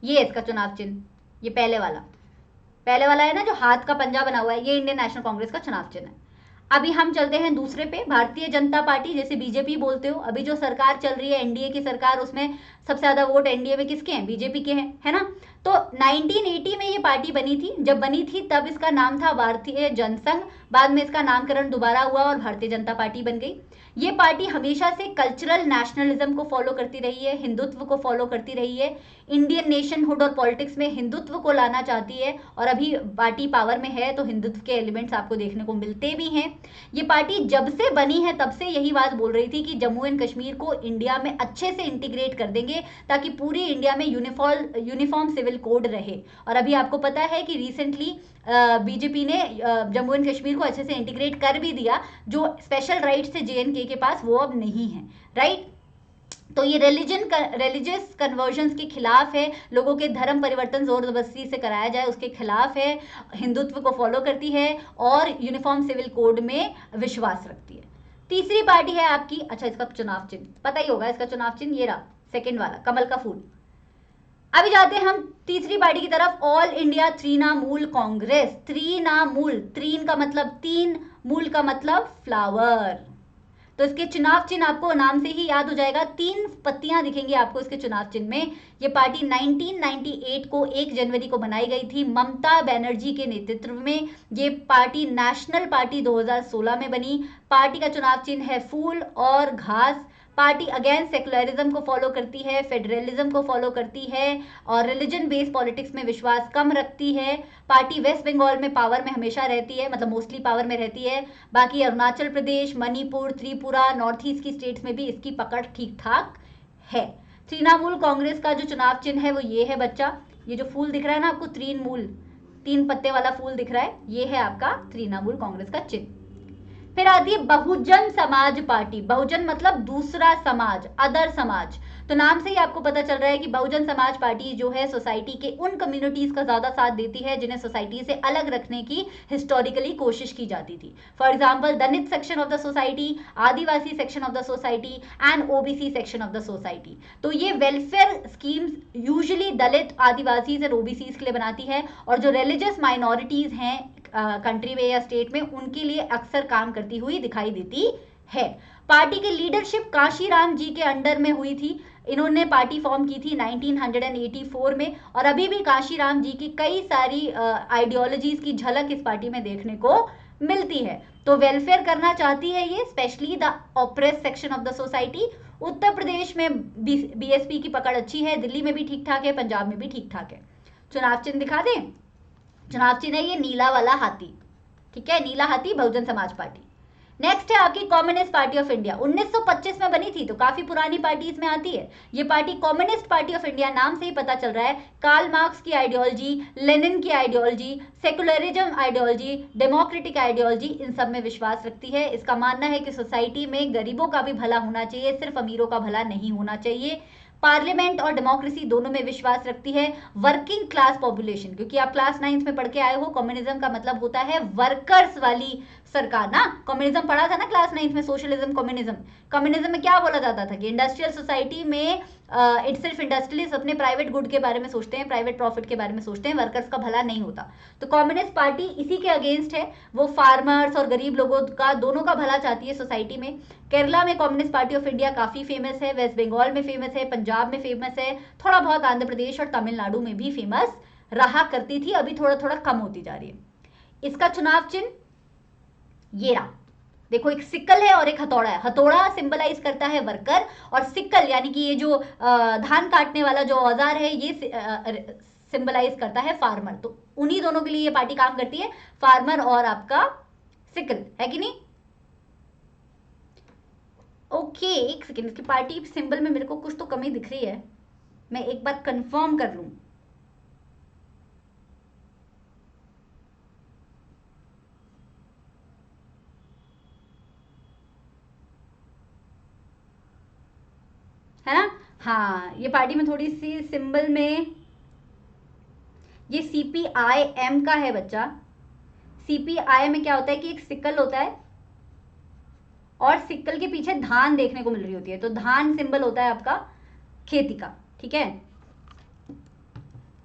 ये इसका चुनाव चिन्ह, ये पहले वाला है ना, जो हाथ का पंजा बना हुआ है, ये इंडियन नेशनल कांग्रेस का चुनाव चिन्ह है। अभी हम चलते हैं दूसरे पे, भारतीय जनता पार्टी, जैसे बीजेपी बोलते हो। अभी जो सरकार चल रही है एनडीए की सरकार, उसमें सबसे ज्यादा वोट एनडीए में किसके हैं, बीजेपी के हैं, है ना। तो 1980 में ये पार्टी बनी थी। जब बनी थी तब इसका नाम था भारतीय जनसंघ, बाद में इसका नामकरण दोबारा हुआ और भारतीय जनता पार्टी बन गई। ये पार्टी हमेशा से कल्चरल नेशनलिज्म को फॉलो करती रही है, हिंदुत्व को फॉलो करती रही है, इंडियन नेशनहुड और पॉलिटिक्स में हिंदुत्व को लाना चाहती है। और अभी पार्टी पावर में है तो हिंदुत्व के एलिमेंट्स आपको देखने को मिलते भी हैं। ये पार्टी जब से बनी है तब से यही बात बोल रही थी कि जम्मू एंड कश्मीर को इंडिया में अच्छे से इंटीग्रेट कर देंगे ताकि पूरी इंडिया में यूनिफॉर्म सिविल कोड रहे। और अभी आपको पता है कि रिसेंटली बीजेपी ने जम्मू एंड कश्मीर को अच्छे से इंटीग्रेट कर भी दिया। जो स्पेशल राइट्स थे जेएनके के पास वो अब नहीं है, राइट। तो ये रिलीजियस कन्वर्जन्स के खिलाफ है, लोगों के धर्म परिवर्तन जोर जबरदस्ती से कराया जाए उसके खिलाफ है, हिंदुत्व को फॉलो करती है और यूनिफॉर्म सिविल कोड में विश्वास रखती है। तीसरी पार्टी है आपकी, अच्छा इसका चुनाव चिन्ह पता ही होगा, इसका चुनाव चिन्ह ये रहा, सेकेंड वाला कमल का फूल। अभी जाते हैं हम तीसरी पार्टी की तरफ, ऑल इंडिया तृणमूल कांग्रेस। तृणमूल, त्रीन का मतलब तीन, मूल का मतलब फ्लावर। तो इसके चुनाव चिन्ह आपको नाम से ही याद हो जाएगा, तीन पत्तियां दिखेंगी आपको इसके चुनाव चिन्ह में। ये पार्टी 1998 को 1 जनवरी को बनाई गई थी ममता बनर्जी के नेतृत्व में। ये पार्टी नेशनल पार्टी 2016 में बनी। पार्टी का चुनाव चिन्ह है फूल और घास। पार्टी अगेंस्ट सेकुलरिज्म को फॉलो करती है, फेडरलिज्म को फॉलो करती है और रिलीजन बेस्ड पॉलिटिक्स में विश्वास कम रखती है। पार्टी वेस्ट बंगाल में पावर में हमेशा रहती है, मतलब मोस्टली पावर में रहती है। बाकी अरुणाचल प्रदेश, मणिपुर, त्रिपुरा, नॉर्थ ईस्ट की स्टेट्स में भी इसकी पकड़ ठीक ठाक है। तृणमूल कांग्रेस का जो चुनाव चिन्ह है वो ये है बच्चा, ये जो फूल दिख रहा है ना आपको, 3 पत्ते वाला फूल दिख रहा है, ये है आपका तृणमूल कांग्रेस का चिन्ह। फिर आती है बहुजन समाज पार्टी। बहुजन मतलब दूसरा समाज, अदर समाज। तो नाम से ही आपको पता चल रहा है कि बहुजन समाज पार्टी जो है सोसाइटी के उन कम्युनिटीज का ज्यादा साथ देती है जिन्हें सोसाइटी से अलग रखने की हिस्टोरिकली कोशिश की जाती थी। For example Dalit section of the society, Adivasi section of the society and OBC section of the society. तो ये welfare schemes usually Dalit, Adivasi and OBC के लिए बनाती है, और जो रिलीजियस माइनॉरिटीज हैं कंट्री में या स्टेट में, उनके लिए अक्सर काम करती हुई दिखाई देती है। पार्टी की लीडरशिप काशीराम जी के अंडर में हुई थी। इन्होंने पार्टी फॉर्म की थी 1984 में, और अभी भी काशीराम जी की कई सारी आइडियोलॉजीज की झलक इस पार्टी में देखने को मिलती है। तो वेलफेयर करना चाहती है ये, specially the oppressed section of the society. Uttar Pradesh में बीएसपी की पकड़ अच्छी है, दिल्ली में भी ठीक ठाक है, पंजाब में भी ठीक ठाक है। चुनाव चिन्ह दिखा दें। चुनाव चिन्ह है ये नीला वाला हाथी, ठीक है, नीला हाथी बहुजन समाज पार्टी। नेक्स्ट है आपकी कम्युनिस्ट पार्टी ऑफ इंडिया। 1925 में बनी थी, तो काफी पुरानी पार्टी इसमें आती है। ये party communist party of India, नाम से ही पता चल रहा है, कार्ल मार्क्स की आइडियोलॉजी, लेनिन की ideology, secularism ideology, democratic ideology, इन सब में विश्वास रखती है। इसका मानना है कि सोसाइटी में गरीबों का भी भला होना चाहिए, सिर्फ अमीरों का भला नहीं होना चाहिए। पार्लियामेंट और डेमोक्रेसी दोनों में विश्वास रखती है। वर्किंग क्लास पॉपुलेशन, क्योंकि आप क्लास 9 में पढ़ के आए हो, कम्युनिज्म का मतलब होता है वर्कर्स वाली सरकार ना। कम्युनिज्म पढ़ा था ना क्लास 9 में, सोशलिज्म कम्युनिज्म। कम्युनिज्म में क्या बोला जाता था कि इंडस्ट्रियल सोसाइटी में सिर्फ इंडस्ट्रियलिस्ट अपने प्राइवेट गुड के बारे में सोचते हैं, प्राइवेट प्रॉफिट के बारे में सोचते हैं, वर्कर्स का भला नहीं होता। तो कम्युनिस्ट पार्टी इसी के अगेंस्ट है। वो फार्मर्स और गरीब लोगों का दोनों का भला चाहती है सोसाइटी में। केरला में कम्युनिस्ट पार्टी ऑफ इंडिया काफी फेमस है, वेस्ट बंगाल में फेमस है, पंजाब में फेमस है, थोड़ा बहुत आंध्र प्रदेश और तमिलनाडु में भी फेमस रहा करती थी, अभी थोड़ा थोड़ा कम होती जा रही है। इसका चुनाव चिन्ह ये रहा, देखो, एक सिक्कल है और एक हथौड़ा है। हथौड़ा सिंबलाइज करता है वर्कर, और सिक्कल यानी कि ये जो धान काटने वाला जो औजार है, ये सिंबलाइज करता है फार्मर। तो उन्हीं दोनों के लिए ये पार्टी काम करती है, फार्मर और आपका सिक्कल, है कि नहीं? ओके, एक सेकेंड, इसकी पार्टी सिंबल में मेरे को कुछ तो कमी दिख रही है, मैं एक बार कंफर्म कर लूं। है ना? हाँ, ये पार्टी में थोड़ी सी सिंबल में ये CPIM का है बच्चा। CPI में क्या होता है कि एक सिक्कल होता है और सिक्कल के पीछे धान देखने को मिल रही होती है, तो धान सिंबल होता है आपका खेती का, ठीक है।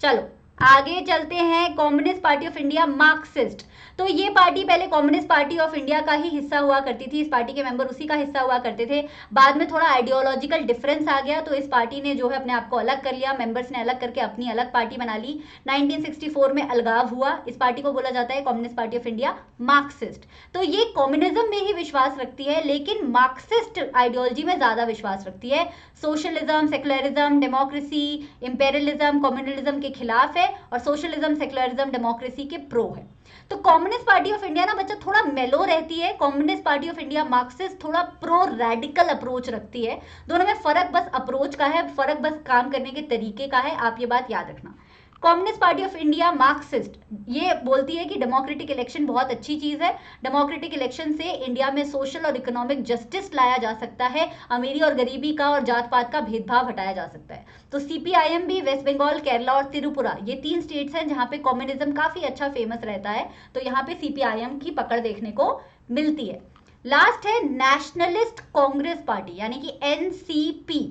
चलो आगे चलते हैं। Communist party of India, Marxist. तो ये पार्टी पहले कम्युनिस्ट पार्टी ऑफ इंडिया का ही हिस्सा हुआ करती थी, इस पार्टी के मेंबर उसी का हिस्सा हुआ करते थे। बाद में थोड़ा आइडियोलॉजिकल डिफरेंस आ गया, तो इस पार्टी ने जो है अपने आप को अलग कर लिया, मेंबर्स ने अलग करके अपनी अलग पार्टी बना ली। 1964 में अलगाव हुआ। इस पार्टी को बोला जाता है communist party of India, Marxist. तो ये कम्युनिज्म में ही विश्वास रखती है, लेकिन मार्क्सिस्ट आइडियोलॉजी में ज्यादा विश्वास रखती है। Socialism, secularism, democracy, imperialism, communalism के खिलाफ है, और सोशलिज्म, सेकुलरिज्म, डेमोक्रेसी के प्रो है। तो कम्युनिस्ट पार्टी ऑफ इंडिया ना बच्चा थोड़ा मेलो रहती है, communist party of India Marxist थोड़ा प्रो रेडिकल अप्रोच रखती है। दोनों में फर्क बस अप्रोच का है, फर्क बस काम करने के तरीके का है, आप ये बात याद रखना। Communist party of India Marxist ये बोलती है कि डेमोक्रेटिक इलेक्शन बहुत अच्छी चीज है, डेमोक्रेटिक इलेक्शन से इंडिया में सोशल और इकोनॉमिक जस्टिस लाया जा सकता है, अमीरी और गरीबी का और जात पात का भेदभाव हटाया जा सकता है। तो CPIM भी वेस्ट बंगाल, केरला और त्रिपुरा, ये 3 स्टेट्स हैं जहां पे कम्युनिज्म काफी अच्छा फेमस रहता है, तो यहाँ पे CPIM की पकड़ देखने को मिलती है। लास्ट है नेशनलिस्ट कांग्रेस पार्टी यानी कि NCP।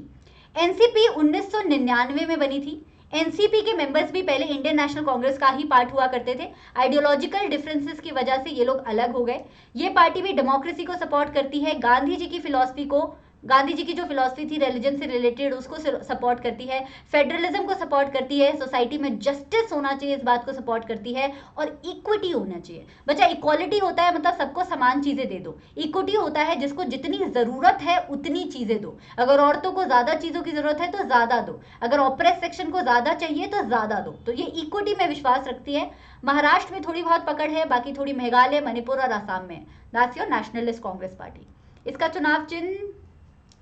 NCP 1999 में बनी थी। एनसीपी के मेंबर्स भी पहले इंडियन नेशनल कांग्रेस का ही पार्ट हुआ करते थे। आइडियोलॉजिकल डिफरेंसेस की वजह से ये लोग अलग हो गए। ये पार्टी भी डेमोक्रेसी को सपोर्ट करती है, गांधी जी की फिलॉसफी को, गांधी जी की जो फिलॉसफी थी रिलीजन से रिलेटेड, उसको सपोर्ट करती है, फेडरलिज्म को सपोर्ट करती है, सोसाइटी में जस्टिस होना चाहिए इस बात को सपोर्ट करती है, और इक्विटी होना चाहिए। बच्चा इक्वालिटी होता है मतलब सबको समान चीजें दे दो, इक्विटी होता है जिसको जितनी जरूरत है उतनी चीजें दो। अगर औरतों को ज्यादा चीजों की जरूरत है तो ज्यादा दो, अगर ऑपरेस सेक्शन को ज्यादा चाहिए तो ज्यादा दो। तो ये इक्विटी में विश्वास रखती है। महाराष्ट्र में थोड़ी बहुत पकड़ है, बाकी थोड़ी मेघालय, मणिपुर और आसाम में। That's your nationalist Congress party. इसका चुनाव चिन्ह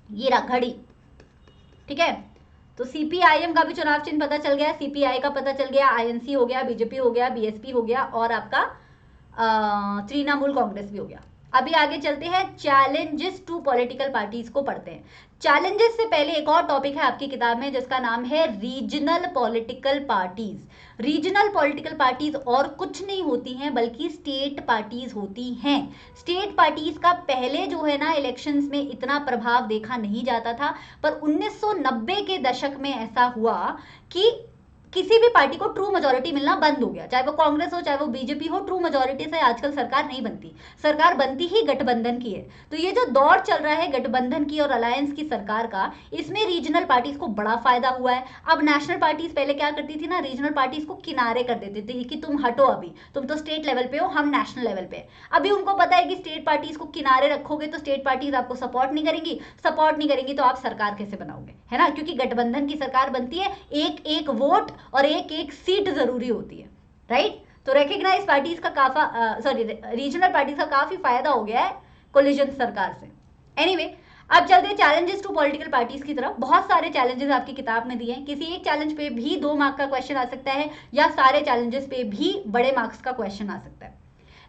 ये रहा, घड़ी, ठीक है। तो सीपीआईएम का भी चुनाव चिन्ह पता चल गया, सीपीआई का पता चल गया, आईएनसी हो गया, बीजेपी हो गया, बीएसपी हो गया और आपका तृणमूल कांग्रेस भी हो गया। अभी आगे चलते हैं, चैलेंजेस टू पॉलिटिकल पार्टीज को पढ़ते हैं। चैलेंजेस से पहले एक और टॉपिक है आपकी किताब में जिसका नाम है regional political parties. Regional political parties और कुछ नहीं होती हैं बल्कि स्टेट पार्टीज होती हैं। स्टेट पार्टीज का पहले जो है ना इलेक्शंस में इतना प्रभाव देखा नहीं जाता था, पर 1990 के दशक में ऐसा हुआ कि किसी भी पार्टी को ट्रू मेजोरिटी मिलना बंद हो गया, चाहे वो कांग्रेस हो चाहे वो बीजेपी हो। ट्रू मेजोरिटी से आजकल सरकार नहीं बनती, सरकार बनती ही गठबंधन की है। तो ये जो दौर चल रहा है गठबंधन की और अलायंस की सरकार का, इसमें रीजनल पार्टीज को बड़ा फायदा हुआ है। अब नेशनल पार्टीज पहले क्या करती थी ना, रीजनल पार्टीज को किनारे कर देती थी कि तुम हटो, अभी तुम तो स्टेट लेवल पे हो, हम नेशनल लेवल पे। अभी उनको पता है कि स्टेट पार्टीज को किनारे रखोगे तो स्टेट पार्टीज आपको सपोर्ट नहीं करेंगी, सपोर्ट नहीं करेंगी तो आप सरकार कैसे बनाओगे, है ना, क्योंकि गठबंधन की सरकार बनती है, एक एक वोट और एक एक सीट जरूरी होती है, राइट। तो रेकग्नाइज पार्टीज का रीजनल पार्टीज का काफी फायदा हो गया है कोलिजन सरकार से। एनीवे, अब चलते हैं चैलेंजेस टू पॉलिटिकल पार्टीज की तरफ। बहुत सारे चैलेंजेस आपकी किताब में दिए हैं, किसी एक चैलेंज पे भी 2 मार्क का क्वेश्चन आ सकता है या सारे चैलेंजेस पे भी बड़े मार्क्स का क्वेश्चन आ सकता है।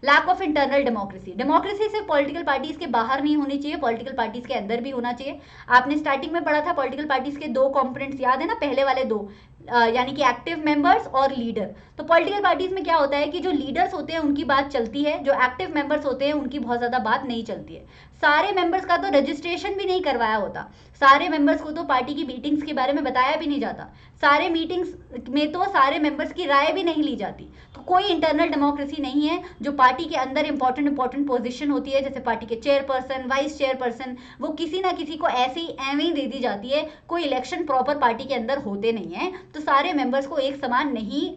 Lack of internal democracy, democracy सिर्फ पॉलिटिकल पार्टीज के बाहर नहीं होनी चाहिए, पॉलिटिकल पार्टीज के अंदर भी होना चाहिए। आपने स्टार्टिंग में पढ़ा था पॉलिटिकल पार्टीज के 2 कंपोनेंट्स, याद है ना, पहले वाले 2, यानी कि एक्टिव मेंबर्स और लीडर। तो पॉलिटिकल पार्टीज में क्या होता है कि जो लीडर्स होते हैं उनकी बात चलती है, जो एक्टिव मेंबर्स होते हैं उनकी बहुत ज्यादा बात नहीं चलती है। सारे मेंबर्स का तो रजिस्ट्रेशन भी नहीं करवाया होता, सारे मेंबर्स को तो पार्टी की मीटिंग्स के बारे में बताया भी नहीं जाता, सारे मीटिंग्स में तो सारे मेंबर्स की राय भी नहीं ली जाती। तो कोई इंटरनल डेमोक्रेसी नहीं है। जो पार्टी के अंदर इंपॉर्टेंट पोजीशन होती है, जैसे पार्टी के चेयरपर्सन, वाइस चेयरपर्सन, वो किसी ना किसी को ऐसे ही एवं ही दे दी जाती है। कोई इलेक्शन प्रॉपर पार्टी के अंदर होते नहीं है, तो सारे मेंबर्स को एक समान नहीं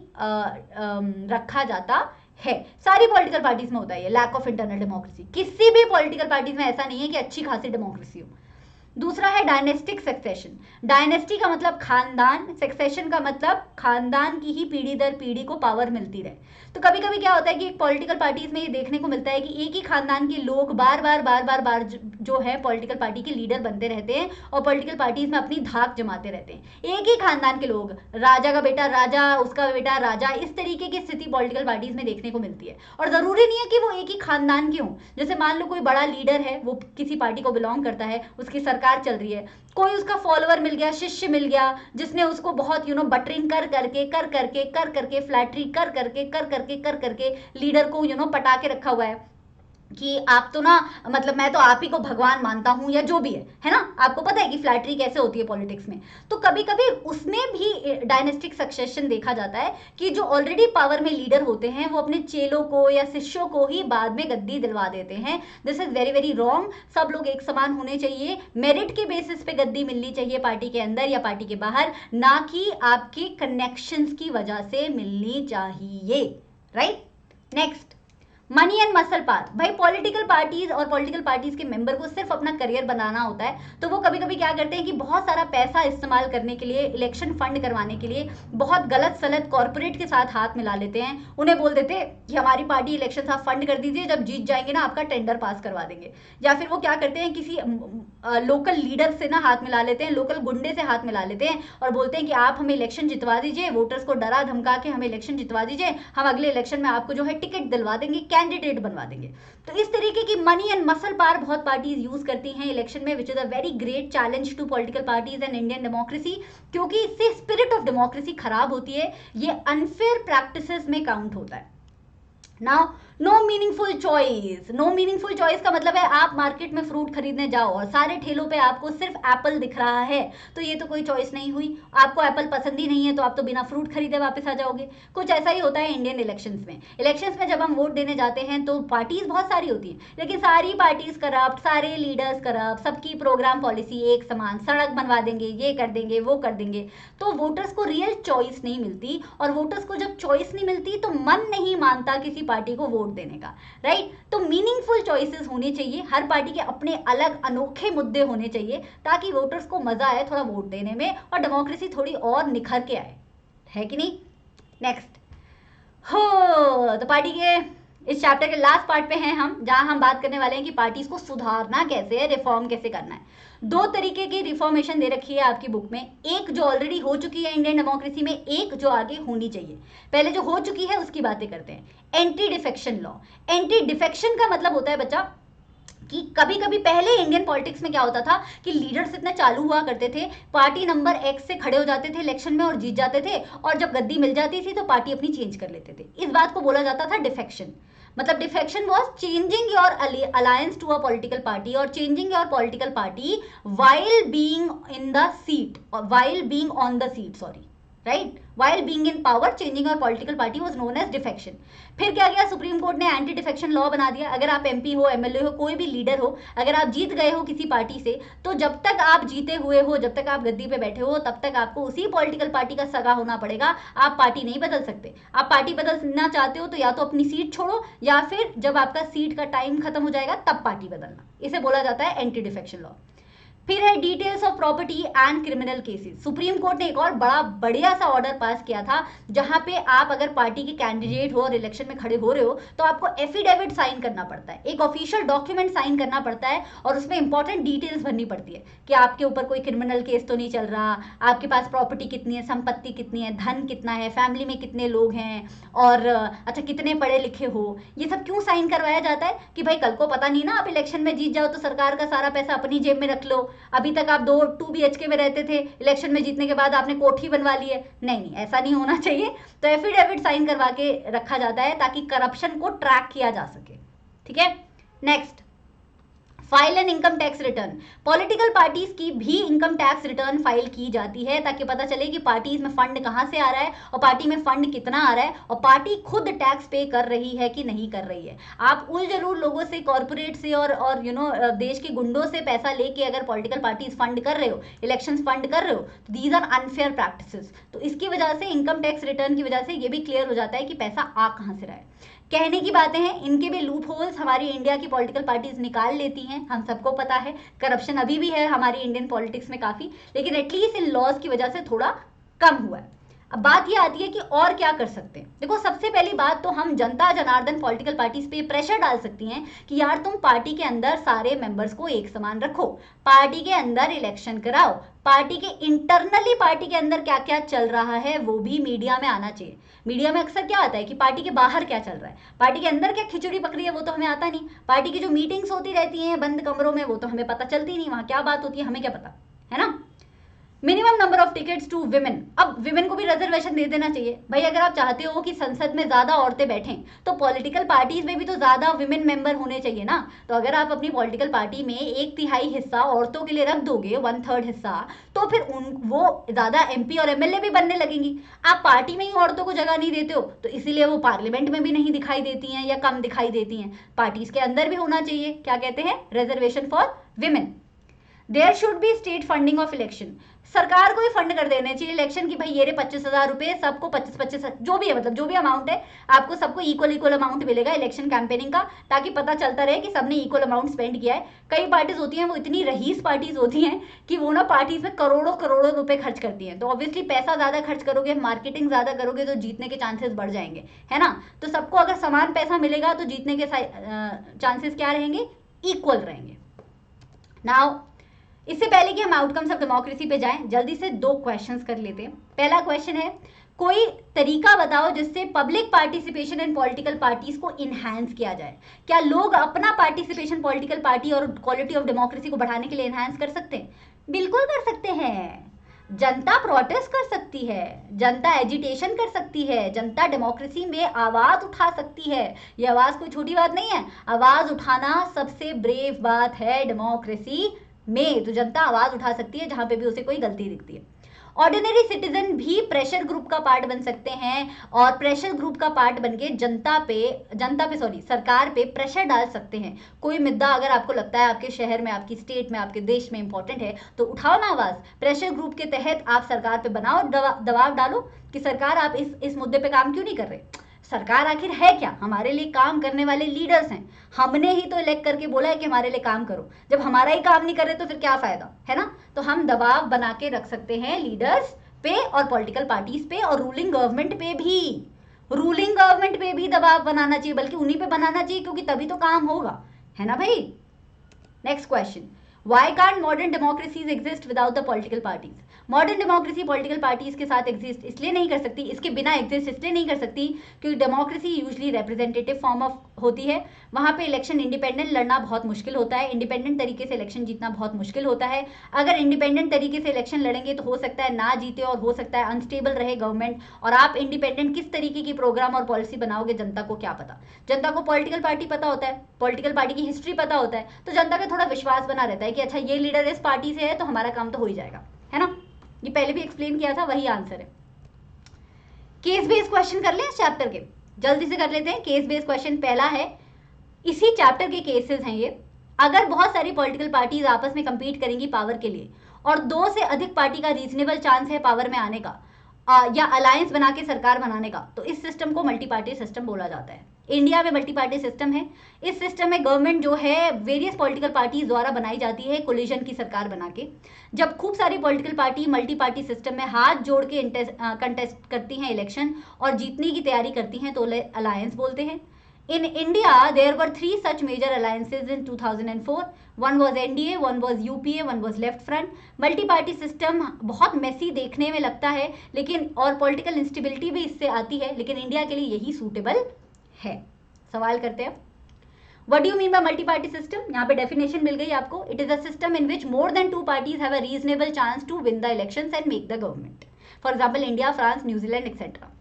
रखा जाता है। सारी पॉलिटिकल पार्टीज में होता है ये लैक ऑफ इंटरनल डेमोक्रेसी। किसी भी पॉलिटिकल पार्टीज में ऐसा नहीं है कि अच्छी खासी डेमोक्रेसी हो। दूसरा है डायनेस्टिक सक्सेशन। डायनेस्टी का मतलब खानदान, सक्सेशन का मतलब खानदान की ही पीढ़ी दर पीढ़ी को पावर मिलती रहे। तो कभी कभी क्या होता है कि एक पॉलिटिकल पार्टीज में ये देखने को मिलता है कि एक ही खानदान के लोग बार बार जो है पॉलिटिकल पार्टी के लीडर बनते रहते हैं और पॉलिटिकल पार्टीज में अपनी धाक जमाते रहते हैं। एक ही खानदान के लोग, राजा का बेटा राजा, उसका बेटा राजा, इस तरीके की स्थिति पॉलिटिकल पार्टीज में देखने को मिलती है। और जरूरी नहीं है कि वो एक ही खानदान के हों। जैसे मान लो कोई बड़ा लीडर है, वो किसी पार्टी को बिलोंग करता है, उसकी सरकार चल रही है, कोई उसका फॉलोअर मिल गया, शिष्य मिल गया, जिसने उसको बहुत बटरिंग कर करके फ्लैटरी कर करके लीडर को पटा के रखा हुआ है कि आप तो ना, मतलब मैं तो आप ही को भगवान मानता हूं या जो भी है ना। आपको पता है कि फ्लैटरी कैसे होती है पॉलिटिक्स में। तो कभी कभी उसमें भी डायनेस्टिक सक्सेशन देखा जाता है कि जो ऑलरेडी पावर में लीडर होते हैं वो अपने चेलों को या शिष्यों को ही बाद में गद्दी दिलवा देते हैं। This is very very wrong. सब लोग एक समान होने चाहिए, मेरिट के बेसिस पे गद्दी मिलनी चाहिए पार्टी के अंदर या पार्टी के बाहर, ना कि आपके कनेक्शंस की वजह से मिलनी चाहिए, right. Next, money and muscle power. भाई पॉलिटिकल पार्टीज और पॉलिटिकल पार्टीज के मेंबर को सिर्फ अपना करियर बनाना होता है, तो वो कभी कभी क्या करते हैं कि बहुत सारा पैसा इस्तेमाल करने के लिए, इलेक्शन फंड करवाने के लिए बहुत गलत सलत कॉर्पोरेट के साथ हाथ मिला लेते हैं। उन्हें बोल देते हैं कि हमारी पार्टी इलेक्शन आप फंड कर दीजिए, जब जीत जाएंगे ना आपका टेंडर पास करवा देंगे। या फिर वो क्या करते हैं, किसी लोकल लीडर से ना हाथ मिला लेते हैं, लोकल गुंडे से हाथ मिला लेते हैं और बोलते हैं कि आप हमें इलेक्शन जितवा दीजिए, वोटर्स को डरा धमका के हमें इलेक्शन जितवा दीजिए, हम अगले इलेक्शन में आपको जो है टिकट दिलवा देंगे, कैंडिडेट बनवा देंगे। तो इस तरीके की मनी एंड मसल पावर बहुत पार्टीज यूज करती हैं इलेक्शन में, which is a very great challenge to political parties and Indian democracy, क्योंकि इससे स्पिरिट ऑफ डेमोक्रेसी खराब होती है। ये अनफेयर प्रैक्टिसेस में काउंट होता है। Now no meaningful choice. No meaningful choice का मतलब है आप मार्केट में फ्रूट खरीदने जाओ और सारे ठेलों पे आपको सिर्फ एप्पल दिख रहा है, तो ये तो कोई चॉइस नहीं हुई। आपको एप्पल पसंद ही नहीं है तो आप तो बिना फ्रूट खरीदे वापस आ जाओगे। कुछ ऐसा ही होता है इंडियन इलेक्शंस में। इलेक्शंस में जब हम वोट देने जाते हैं तो पार्टीज बहुत सारी होती हैं, लेकिन सारी पार्टीज करप्ट, सारे लीडर्स करप्ट, सबकी प्रोग्राम पॉलिसी एक समान, सड़क बनवा देंगे, ये कर देंगे, वो कर देंगे। तो वोटर्स को रियल चॉइस नहीं मिलती, और वोटर्स को जब चॉइस नहीं मिलती तो मन नहीं मानता किसी पार्टी को वोट देने का, राइट। तो मीनिंगफुल चॉइसेस होनी चाहिए, हर पार्टी के अपने अलग अनोखे मुद्दे होने चाहिए, ताकि वोटर्स को मजा आए थोड़ा वोट देने में और डेमोक्रेसी थोड़ी और निखर के आए, है कि नहीं। नेक्स्ट, हो तो पार्टी के इस चैप्टर के लास्ट पार्ट पे हैं हम, जहां हम बात करने वाले हैं कि पार्टीज को सुधारना कैसे है, रिफॉर्म कैसे करना है। दो तरीके की रिफॉर्मेशन दे रखी है आपकी बुक में, एक जो ऑलरेडी हो चुकी है इंडियन डेमोक्रेसी में, एक जो आगे होनी चाहिए। पहले जो हो चुकी है उसकी बातें करते हैं। Anti defection law. Anti defection का मतलब होता है बच्चा कि कभी कभी पहले इंडियन पॉलिटिक्स में क्या होता था कि लीडर्स इतने चालू हुआ करते थे, पार्टी नंबर एक्स से खड़े हो जाते थे इलेक्शन में और जीत जाते थे, और जब गद्दी मिल जाती थी तो पार्टी अपनी चेंज कर लेते थे। इस बात को बोला जाता था डिफेक्शन। मतलब defection was changing your alliance to a political party और changing your political party while being in the seat, while being on the seat, sorry, right, while being in power changing our political party was known as defection। फिर क्या किया, supreme court ने anti defection law बना दिया। अगर आप MP हो, MLA हो, कोई भी लीडर हो, अगर आप जीत गए हो किसी पार्टी से, तो जब तक आप जीते हुए हो, जब तक आप गद्दी पे बैठे हो, तब तक आपको उसी पॉलिटिकल पार्टी का सगा होना पड़ेगा। आप पार्टी नहीं बदल सकते। आप पार्टी बदलना चाहते हो तो या तो अपनी सीट छोड़ो, या फिर जब आपका सीट का टाइम खत्म हो जाएगा तब पार्टी बदलना। इसे बोला जाता है एंटी डिफेक्शन लॉ। फिर है details of property and criminal cases. Supreme court ने एक और बड़ा बढ़िया सा ऑर्डर पास किया था, जहां पे आप अगर पार्टी के कैंडिडेट हो और इलेक्शन में खड़े हो रहे हो तो आपको एफिडेविट साइन करना पड़ता है, एक ऑफिशियल डॉक्यूमेंट साइन करना पड़ता है, और उसमें इंपॉर्टेंट डिटेल्स भरनी पड़ती है कि आपके ऊपर कोई क्रिमिनल केस तो नहीं चल रहा, आपके पास प्रॉपर्टी कितनी है, संपत्ति कितनी है, धन कितना है, फैमिली में कितने लोग हैं, और अच्छा कितने पढ़े लिखे हो। ये सब क्यों साइन करवाया जाता है कि भाई कल को पता नहीं ना आप इलेक्शन में जीत जाओ तो सरकार का सारा पैसा अपनी जेब में रख लो। अभी तक आप 2 BHK में रहते थे, इलेक्शन में जीतने के बाद आपने कोठी बनवा ली है। नहीं नहीं, ऐसा नहीं होना चाहिए। तो एफिडेविट साइन करवा के रखा जाता है ताकि करप्शन को ट्रैक किया जा सके। ठीक है, next, file and income tax return. Political parties की भी इनकम टैक्स रिटर्न फाइल की जाती है ताकि पता चले कि पार्टीज में फंड कहां से आ रहा है और पार्टी में फंड कितना आ रहा है, और पार्टी खुद टैक्स पे कर रही है कि नहीं कर रही है। आप उल जरूर लोगों से, कॉर्पोरेट से और देश के गुंडों से पैसा लेके अगर पॉलिटिकल पार्टीज फंड कर रहे हो, इलेक्शन फंड कर रहे हो, तो दीज आर अनफेयर प्रैक्टिसेस। तो इसकी वजह से, इनकम टैक्स रिटर्न की वजह से ये भी क्लियर हो जाता है कि पैसा आ कहां से रहा है। कहने की बातें हैं, इनके भी लूप होल्स हमारी इंडिया की पॉलिटिकल पार्टीज निकाल लेती हैं, हम सबको पता है। करप्शन अभी भी है हमारी इंडियन पॉलिटिक्स में काफी, लेकिन एटलीस्ट इन लॉज की वजह से थोड़ा कम हुआ है। अब बात ये आती है कि और क्या कर सकते हैं। देखो, सबसे पहली बात तो हम जनता जनार्दन पॉलिटिकल पार्टीज पे प्रेशर डाल सकती हैं कि यार तुम पार्टी के अंदर सारे मेंबर्स को एक समान रखो, पार्टी के अंदर इलेक्शन कराओ, पार्टी के इंटरनली पार्टी के अंदर क्या क्या चल रहा है वो भी मीडिया में आना चाहिए। मीडिया में अक्सर क्या आता है कि पार्टी के बाहर क्या चल रहा है, पार्टी के अंदर क्या खिचड़ी पक रही है वो तो हमें आता नहीं। पार्टी की जो मीटिंग्स होती रहती हैं बंद कमरों में, वो तो हमें पता चलती नहीं, वहां क्या बात होती है हमें क्या पता, है ना। Minimum number of tickets to women. अब विमेन को भी रिजर्वेशन दे देना चाहिए भाई। अगर आप चाहते हो कि संसद में ज्यादा औरतें बैठें तो पॉलिटिकल पार्टीज में भी तो ज्यादा विमेन मेंबर होने चाहिए ना। तो अगर आप अपनी पॉलिटिकल पार्टी में 1/3 हिस्सा औरतों के लिए रख दोगे, 1/3 हिस्सा, तो फिर वो ज्यादा एमपी और एमएलए भी बनने लगेंगी। आप पार्टी में ही औरतों को जगह नहीं देते हो तो इसीलिए वो पार्लियामेंट में भी नहीं दिखाई देती हैं या कम दिखाई देती हैं। पार्टीज के अंदर भी होना चाहिए, क्या कहते हैं, reservation for women. There should be state funding of election. सरकार को ही फंड कर देने चाहिए इलेक्शन की, भाई ये 25,000 रुपए सबको, 25 जो भी है, मतलब जो भी अमाउंट है आपको सबको इक्वल अमाउंट मिलेगा इलेक्शन कैंपेनिंग का, ताकि पता चलता रहे कि सबने इक्वल अमाउंट स्पेंड किया है। कई पार्टीज होती हैं वो इतनी रहीस पार्टीज होती हैं कि वो ना पार्टीज में करोड़ों करोड़ों रुपए खर्च करती हैं। तो ऑब्वियसली पैसा ज्यादा खर्च करोगे, मार्केटिंग ज्यादा करोगे तो जीतने के चांसेस बढ़ जाएंगे, है ना। तो सबको अगर समान पैसा मिलेगा तो जीतने के चांसेस क्या रहेंगे, इक्वल रहेंगे। नाउ इससे पहले कि हम आउटकम्स ऑफ डेमोक्रेसी पे जाएं, जल्दी से 2 क्वेश्चंस कर लेते हैं। पहला क्वेश्चन है, कोई तरीका बताओ जिससे public participation in political parties को इनहैंस किया जाए। क्या लोग अपना पार्टिसिपेशन पॉलिटिकल पार्टी और क्वालिटी ऑफ डेमोक्रेसी को बढ़ाने के लिए इनहैंस कर सकते हैं? बिल्कुल कर सकते हैं। जनता प्रोटेस्ट कर सकती है, जनता एजिटेशन कर सकती है, जनता डेमोक्रेसी में आवाज उठा सकती है। ये आवाज कोई छोटी बात नहीं है, आवाज उठाना सबसे ब्रेव बात है डेमोक्रेसी में। तो जनता आवाज उठा सकती है जहां पे भी उसे कोई गलती दिखती है। ऑर्डिनरी सिटीजन भी प्रेशर ग्रुप का पार्ट बन सकते हैं और प्रेशर ग्रुप का पार्ट बनके सरकार पे प्रेशर डाल सकते हैं। कोई मुद्दा अगर आपको लगता है आपके शहर में, आपकी स्टेट में, आपके देश में इंपॉर्टेंट है तो उठाओ ना आवाज। प्रेशर ग्रुप के तहत आप सरकार पे बनाओ, दबाव डालो कि सरकार आप इस मुद्दे पे काम क्यों नहीं कर रहे। सरकार आखिर है क्या, हमारे लिए काम करने वाले लीडर्स हैं। हमने ही तो इलेक्ट करके बोला है कि हमारे लिए काम करो। जब हमारा ही काम नहीं कर रहे तो फिर क्या फायदा, है ना। तो हम दबाव बना के रख सकते हैं लीडर्स पे और पॉलिटिकल पार्टीज पे और रूलिंग गवर्नमेंट पे भी। रूलिंग गवर्नमेंट पे भी दबाव बनाना चाहिए, बल्कि उन्हीं पे बनाना चाहिए, क्योंकि तभी तो काम होगा, है ना भाई। Next question, why can't modern democracies exist without the political parties? Modern democracy political parties के साथ एग्जिस्ट इसलिए नहीं कर सकती, इसके बिना एग्जिस्ट इसलिए नहीं कर सकती क्योंकि democracy usually representative form of होती है। वहां पे इलेक्शन इंडिपेंडेंट लड़ना बहुत मुश्किल होता है, इंडिपेंडेंट तरीके से इलेक्शन जीतना बहुत मुश्किल होता है। अगर इंडिपेंडेंट तरीके से इलेक्शन लड़ेंगे तो हो सकता है ना जीते, और हो सकता है अनस्टेबल रहे गवर्नमेंट, और आप इंडिपेंडेंट किस तरीके की प्रोग्राम और पॉलिसी बनाओगे जनता को क्या पता। जनता को पॉलिटिकल पार्टी पता होता है, पॉलिटिकल पार्टी की हिस्ट्री पता होता है, तो जनता का थोड़ा विश्वास बना रहता है कि अच्छा ये लीडर इस पार्टी से है तो हमारा काम तो हो ही जाएगा, है ना। ये पहले भी एक्सप्लेन किया था, वही आंसर है। केस बेस्ड क्वेश्चन कर लें इस चैप्टर के, जल्दी से कर लेते हैं। केस बेस्ड क्वेश्चन पहला है, इसी चैप्टर के केसेस हैं ये। अगर बहुत सारी पॉलिटिकल पार्टीज आपस में कंपीट करेंगी पावर के लिए, और 2 से अधिक पार्टी का रीजनेबल चांस है पावर में आने का, या अलायंस बना के सरकार बनाने का, तो इस सिस्टम को मल्टी पार्टी सिस्टम बोला जाता है। इंडिया में मल्टी पार्टी सिस्टम है। इस सिस्टम में गवर्नमेंट जो है वेरियस पॉलिटिकल पार्टीज द्वारा बनाई जाती है कोलिजन की सरकार बना के। जब खूब सारी political party multi party system में हाथ जोड़ के कंटेस्ट करती हैं इलेक्शन और जीतने की तैयारी करती हैं, तो अलायंस बोलते हैं। In India, there were 3 such major alliances in 2004. One was NDA, one was UPA, one was Left Front. Multi party system बहुत मेसी देखने में लगता है, लेकिन और पॉलिटिकल इंस्टेबिलिटी भी इससे आती है, लेकिन इंडिया के लिए यही सूटेबल है। सवाल करते हैं, What do you mean by multi-party system? यहाँ पे डेफिनेशन मिल गई आपको। It is a system in which more than 2 parties have a reasonable chance to win the elections and make the government. For example, India, France, New Zealand, etc.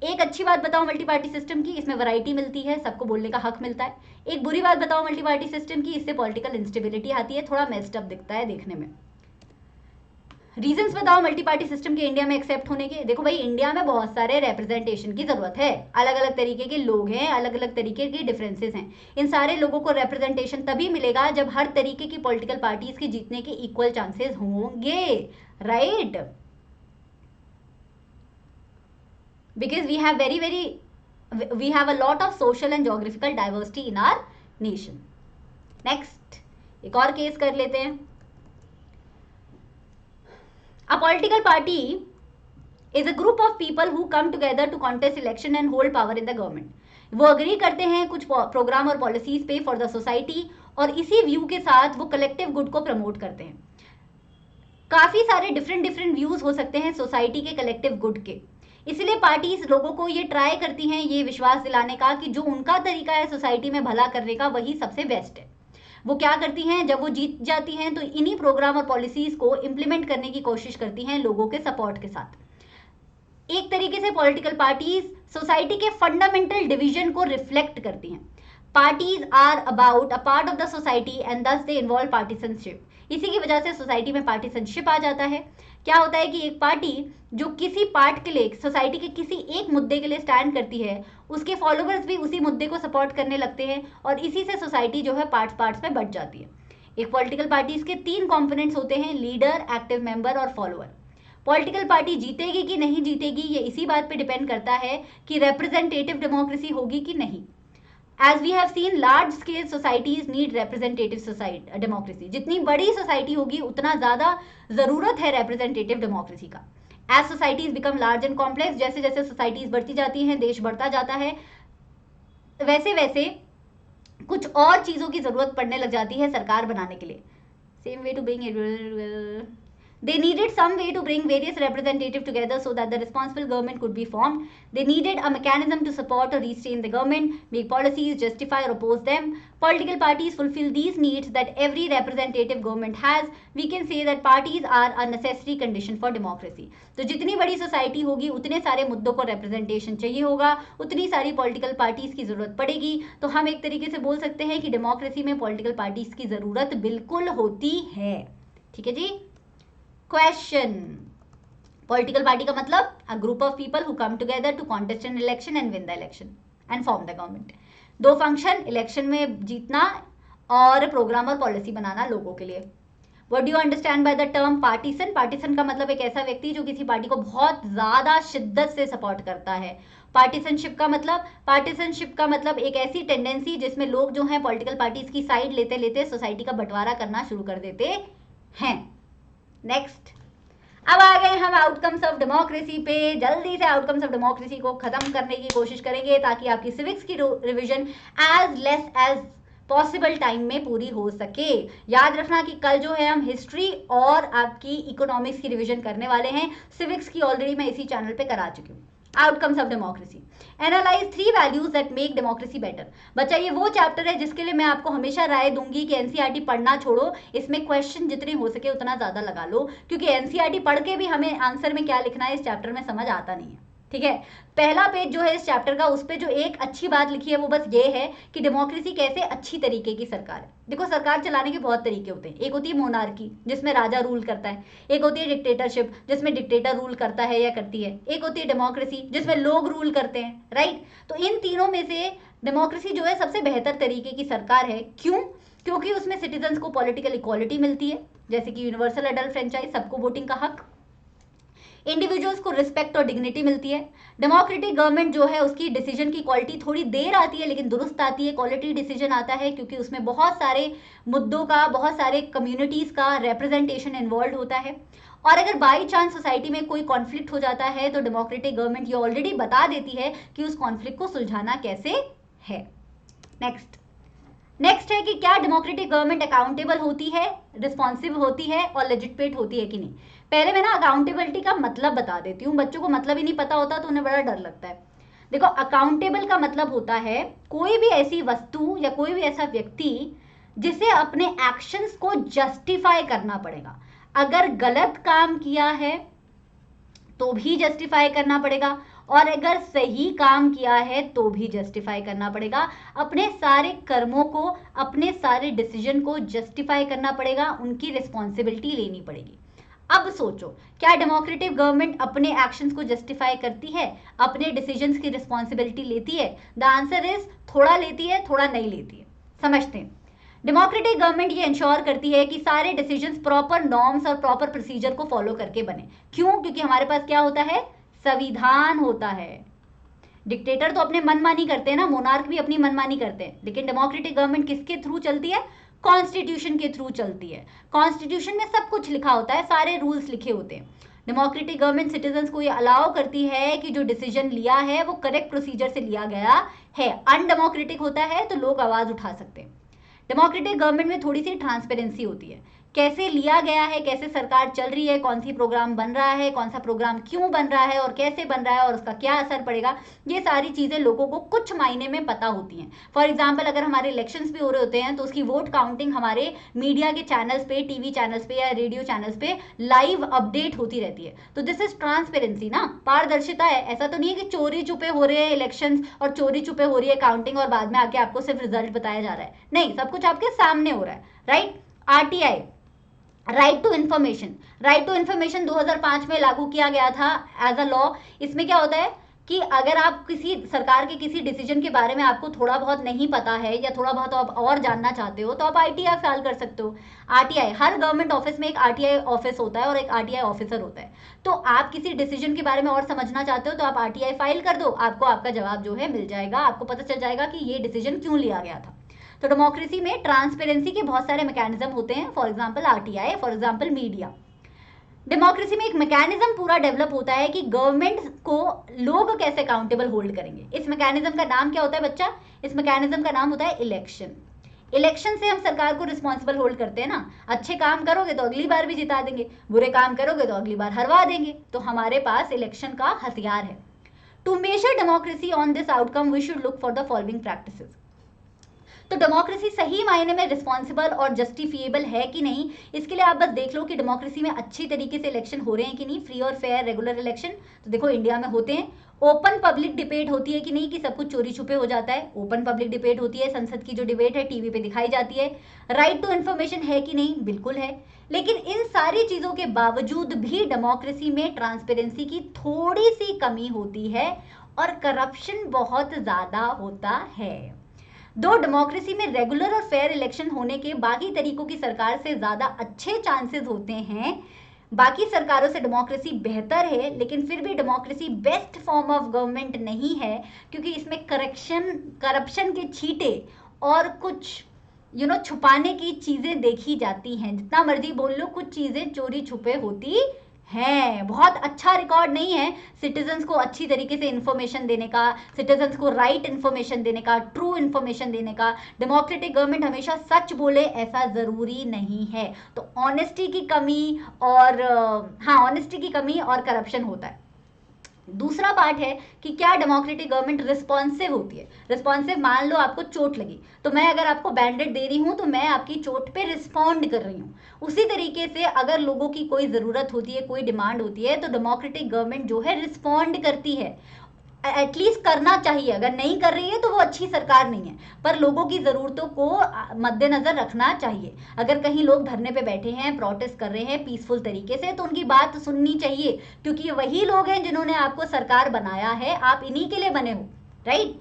एक अच्छी बात बताओ multi party system की, इसमें variety मिलती है, सबको बोलने का हक मिलता है। एक बुरी बात बताओ मल्टी पार्टी सिस्टम की, इससे पॉलिटिकल इंस्टेबिलिटी आती है, थोड़ा मेस्ड अप दिखता है देखने में। रीजंस बताओ मल्टी पार्टी सिस्टम के इंडिया में एक्सेप्ट होने के। देखो भाई, इंडिया में बहुत सारे रिप्रेजेंटेशन की जरूरत है, अलग अलग तरीके के लोग हैं, अलग अलग तरीके के डिफरेंसेस हैं। इन सारे लोगों को रिप्रेजेंटेशन तभी मिलेगा जब हर तरीके की पॉलिटिकल पार्टीज के जीतने के इक्वल चांसेस होंगे, right. Because we have a lot of social and geographical diversity in our nation. Next, एक और केस कर लेते हैं। A political party is a group of people who come together to contest election and hold power in the government. वो agree करते हैं कुछ programme और पॉलिसीज पे फॉर द सोसाइटी, और इसी व्यू के साथ वो कलेक्टिव गुड को प्रमोट करते हैं। काफी सारे डिफरेंट व्यूज हो सकते हैं सोसाइटी के कलेक्टिव गुड के, इसलिए पार्टीज लोगों को ये ट्राई करती हैं ये विश्वास दिलाने का कि जो उनका तरीका है सोसाइटी में भला करने का वही सबसे बेस्ट है। वो क्या करती हैं, जब वो जीत जाती हैं तो इन्हीं प्रोग्राम और पॉलिसीज को इंप्लीमेंट करने की कोशिश करती हैं लोगों के सपोर्ट के साथ। एक तरीके से पॉलिटिकल पार्टीज सोसाइटी के फंडामेंटल डिवीजन को रिफ्लेक्ट करती हैं। Parties are about a part of the society and thus they involve पार्टीसनशिप। इसी की वजह से सोसाइटी में पार्टीसनशिप आ जाता है। क्या होता है कि एक पार्टी जो किसी पार्ट के लिए, सोसाइटी के किसी एक मुद्दे के लिए स्टैंड करती है, उसके फॉलोअर्स भी उसी मुद्दे को सपोर्ट करने लगते हैं, और इसी से सोसाइटी जो है पार्ट्स में बट जाती है। एक पॉलिटिकल पार्टी के 3 कंपोनेंट्स होते हैं, लीडर, एक्टिव मेंबर और फॉलोअर। पॉलिटिकल पार्टी जीतेगी कि नहीं जीतेगी ये इसी बात पे डिपेंड करता है कि रिप्रेजेंटेटिव डेमोक्रेसी होगी कि नहीं। As we have seen, large scale societies need representative society democracy. जितनी बड़ी सोसाइटी होगी उतना ज़्यादा ज़रूरत है representative democracy का। As societies become large and complex, जैसे जैसे सोसाइटीज बढ़ती जाती हैं, देश बढ़ता जाता है, वैसे वैसे कुछ और चीज़ों की ज़रूरत पड़ने लग जाती है सरकार बनाने के लिए। Same way to bring it. They needed some way to bring various representatives together so that the responsible government could be formed. They needed a mechanism to support or restrain the government, make policies, justify or oppose them. Political parties fulfill these needs that every representative government has. We can say that parties are a necessary condition for democracy. तो जितनी बड़ी society होगी उतने सारे मुद्दों को representation चाहिए होगा, उतनी सारी पॉलिटिकल पार्टीज की जरूरत पड़ेगी। तो हम एक तरीके से बोल सकते हैं कि डेमोक्रेसी में पॉलिटिकल पार्टीज की जरूरत बिल्कुल होती है। ठीक है जी। क्वेश्चन, पॉलिटिकल पार्टी का मतलब a group of people who come together to contest an election and win the election and form the government. 2 function, election में जीतना और प्रोग्राम और पॉलिसी बनाना लोगों के लिए। What do you understand by the term partisan? Partisan का मतलब एक ऐसा व्यक्ति जो किसी पार्टी को बहुत ज्यादा शिद्दत से सपोर्ट करता है। पार्टीसनशिप का मतलब एक ऐसी टेंडेंसी जिसमें लोग जो हैं पॉलिटिकल पार्टीज की साइड लेते लेते सोसाइटी का बंटवारा करना शुरू कर देते हैं। नेक्स्ट, अब आ गए हम आउटकम्स ऑफ डेमोक्रेसी पे। जल्दी से आउटकम्स ऑफ डेमोक्रेसी को खत्म करने की कोशिश करेंगे ताकि आपकी सिविक्स की revision as less as possible time में पूरी हो सके। याद रखना कि कल जो है हम हिस्ट्री और आपकी इकोनॉमिक्स की रिवीजन करने वाले हैं। सिविक्स की ऑलरेडी मैं इसी चैनल पे करा चुकी हूँ। Outcomes of democracy, analyse 3 values that make democracy better. बच्चा ये वो चैप्टर है जिसके लिए मैं आपको हमेशा राय दूंगी कि एनसीईआरटी पढ़ना छोड़ो, इसमें क्वेश्चन जितने हो सके उतना ज्यादा लगा लो, क्योंकि एनसीईआरटी पढ़ के भी हमें आंसर में क्या लिखना है इस चैप्टर में समझ आता नहीं है। ठीक है, पहला पेज जो है इस चैप्टर का, उस पे जो एक अच्छी बात लिखी है वो बस ये है कि डेमोक्रेसी कैसे अच्छी तरीके की सरकार है। देखो सरकार चलाने के बहुत तरीके होते हैं। एक होती है मोनार्की जिसमें राजा रूल करता है, एक होती है डिक्टेटरशिप जिसमें डिक्टेटर रूल करता है या करती है, एक होती है डेमोक्रेसी जिसमें लोग रूल करते हैं, राइट। तो इन तीनों में से डेमोक्रेसी जो है सबसे बेहतर तरीके की सरकार है। क्यों? क्योंकि उसमें सिटीजन्स को पॉलिटिकल इक्वालिटी मिलती है, जैसे कि यूनिवर्सल एडल्ट फ्रेंचाइज, सबको वोटिंग का हक, इंडिविजुअल्स को रिस्पेक्ट और डिग्निटी मिलती है। डेमोक्रेटिक गवर्नमेंट जो है उसकी डिसीजन की क्वालिटी थोड़ी देर आती है लेकिन दुरुस्त आती है, क्वालिटी डिसीजन आता है, क्योंकि उसमें बहुत सारे मुद्दों का, बहुत सारे कम्युनिटीज का रिप्रेजेंटेशन इन्वॉल्व होता है। और अगर बाई चांस सोसाइटी में कोई कॉन्फ्लिक्ट हो जाता है तो डेमोक्रेटिक गवर्नमेंट ये ऑलरेडी बता देती है कि उस कॉन्फ्लिक्ट को सुलझाना कैसे है। नेक्स्ट है कि क्या डेमोक्रेटिक गवर्नमेंट अकाउंटेबल होती है, रिस्पॉन्सिव होती है और लेजिटिमेट होती है कि नहीं। पहले मैं ना अकाउंटेबिलिटी का मतलब बता देती हूँ, बच्चों को मतलब ही नहीं पता होता तो उन्हें बड़ा डर लगता है। देखो अकाउंटेबल का मतलब होता है कोई भी ऐसी वस्तु या कोई भी ऐसा व्यक्ति जिसे अपने एक्शंस को जस्टिफाई करना पड़ेगा। अगर गलत काम किया है तो भी जस्टिफाई करना पड़ेगा, और अगर सही काम किया है तो भी जस्टिफाई करना पड़ेगा। अपने सारे कर्मों को, अपने सारे डिसीजन को जस्टिफाई करना पड़ेगा, उनकी रिस्पॉन्सिबिलिटी लेनी पड़ेगी। अब सोचो, क्या डेमोक्रेटिक गवर्नमेंट अपने एक्शंस को जस्टिफाई करती है, अपने डिसीजंस की रिस्पॉन्सिबिलिटी लेती है? द आंसर इज थोड़ा लेती है, थोड़ा नहीं लेती है। समझते हैं। डेमोक्रेटिक गवर्नमेंट ये इंश्योर करती है कि सारे डिसीजंस प्रॉपर नॉर्म्स और प्रॉपर प्रोसीजर को फॉलो करके बने। क्यों? क्योंकि हमारे पास क्या होता है, संविधान होता है। डिक्टेटर तो अपने मनमानी करते हैं ना, मोनार्क भी अपनी मनमानी करते हैं, लेकिन डेमोक्रेटिक गवर्नमेंट किसके थ्रू चलती है? कॉन्स्टिट्यूशन के थ्रू चलती है। कॉन्स्टिट्यूशन में सब कुछ लिखा होता है, सारे रूल्स लिखे होते हैं। डेमोक्रेटिक गवर्नमेंट सिटीजन्स को ये अलाउ करती है कि जो डिसीजन लिया है वो करेक्ट प्रोसीजर से लिया गया है। अनडेमोक्रेटिक होता है तो लोग आवाज उठा सकते हैं। डेमोक्रेटिक गवर्नमेंट में थोड़ी सी ट्रांसपेरेंसी होती है, कैसे लिया गया है, कैसे सरकार चल रही है, कौन सी प्रोग्राम बन रहा है, कौन सा प्रोग्राम क्यों बन रहा है और कैसे बन रहा है और उसका क्या असर पड़ेगा, ये सारी चीजें लोगों को कुछ मायने में पता होती हैं। फॉर एग्जाम्पल अगर हमारे इलेक्शंस भी हो रहे होते हैं तो उसकी वोट काउंटिंग हमारे मीडिया के चैनल्स पे, टीवी चैनल्स पे या रेडियो चैनल्स पे लाइव अपडेट होती रहती है। तो दिस इज ट्रांसपेरेंसी ना, पारदर्शिता है। ऐसा तो नहीं है कि चोरी छुपे हो रहे हैं इलेक्शंस और चोरी छुपे हो रही है काउंटिंग और बाद में आके आपको सिर्फ रिजल्ट बताया जा रहा है। नहीं, सब कुछ आपके सामने हो रहा है, right. RTI, right to information, right to information 2005 में लागू किया गया था एज अ लॉ। इसमें क्या होता है कि अगर आप किसी सरकार के किसी डिसीजन के बारे में आपको थोड़ा बहुत नहीं पता है या थोड़ा बहुत आप और जानना चाहते हो तो आप आरटीआई फाइल कर सकते हो। आरटीआई, हर गवर्नमेंट ऑफिस में एक आरटीआई ऑफिस होता है और एक आरटीआई ऑफिसर होता है। तो आप किसी डिसीजन के बारे में और समझना चाहते हो तो आप आरटीआई फाइल कर दो, आपको आपका जवाब जो है मिल जाएगा, आपको पता चल जाएगा कि ये डिसीजन क्यों लिया गया था। तो डेमोक्रेसी में ट्रांसपेरेंसी के बहुत सारे मैकेनिज्म होते हैं, for example RTI, for example media. Democracy में एक मैकेनिज्म पूरा डेवलप होता है कि गवर्नमेंट को लोग कैसे अकाउंटेबल होल्ड करेंगे। इस मैकेनिज्म का नाम क्या होता है बच्चा? इस मैकेनिज्म का नाम होता है इलेक्शन। इलेक्शन से हम सरकार को रिस्पॉन्सिबल होल्ड करते हैं ना। अच्छे काम करोगे तो अगली बार भी जिता देंगे, बुरे काम करोगे तो अगली बार हरवा देंगे। तो हमारे पास इलेक्शन का हथियार है। To measure democracy on this outcome we should look for the following practices. तो डेमोक्रेसी सही मायने में रिस्पॉन्सिबल और जस्टिफिएबल है कि नहीं, इसके लिए आप बस देख लो कि डेमोक्रेसी में अच्छी तरीके से इलेक्शन हो रहे हैं कि नहीं, फ्री और फेयर रेगुलर इलेक्शन। तो देखो इंडिया में होते हैं। ओपन पब्लिक डिबेट होती है कि नहीं, कि सब कुछ चोरी छुपे हो जाता है। ओपन पब्लिक डिबेट होती है, संसद की जो डिबेट है टीवी पे दिखाई जाती है। राइट टू इन्फॉर्मेशन है कि नहीं, बिल्कुल है। लेकिन इन सारी चीजों के बावजूद भी डेमोक्रेसी में ट्रांसपेरेंसी की थोड़ी सी कमी होती है और करप्शन बहुत ज्यादा होता है। दो डेमोक्रेसी में रेगुलर और फेयर इलेक्शन होने के बाकी तरीकों की सरकार से ज्यादा अच्छे चांसेस होते हैं, बाकी सरकारों से डेमोक्रेसी बेहतर है, लेकिन फिर भी democracy best form of government नहीं है, क्योंकि इसमें करप्शन के छींटे और कुछ छुपाने की चीजें देखी जाती हैं। जितना मर्जी बोल लो, कुछ चीजें चोरी छुपे होती हैं, बहुत अच्छा रिकॉर्ड नहीं है सिटीजन्स को अच्छी तरीके से इन्फॉर्मेशन देने का, सिटीजन्स को राइट इन्फॉर्मेशन देने का, ट्रू इन्फॉर्मेशन देने का। डेमोक्रेटिक गवर्नमेंट हमेशा सच बोले ऐसा ज़रूरी नहीं है। तो ऑनेस्टी की कमी और हाँ, ऑनेस्टी की कमी और करप्शन होता है। दूसरा पार्ट है कि क्या डेमोक्रेटिक गवर्नमेंट रिस्पॉन्सिव होती है। रिस्पॉन्सिव, मान लो आपको चोट लगी तो मैं अगर आपको बैंडेड दे रही हूँ तो मैं आपकी चोट पे रिस्पॉन्ड कर रही हूँ। उसी तरीके से अगर लोगों की कोई ज़रूरत होती है, कोई डिमांड होती है, तो डेमोक्रेटिक गवर्नमेंट जो है रिस्पॉन्ड करती है। एटलीस्ट करना चाहिए, अगर नहीं कर रही है तो वो अच्छी सरकार नहीं है, पर लोगों की ज़रूरतों को मद्देनज़र रखना चाहिए। अगर कहीं लोग धरने पे बैठे हैं, प्रोटेस्ट कर रहे हैं पीसफुल तरीके से, तो उनकी बात सुननी चाहिए, क्योंकि वही लोग हैं जिन्होंने आपको सरकार बनाया है, आप इन्हीं के लिए बने हो, राइट।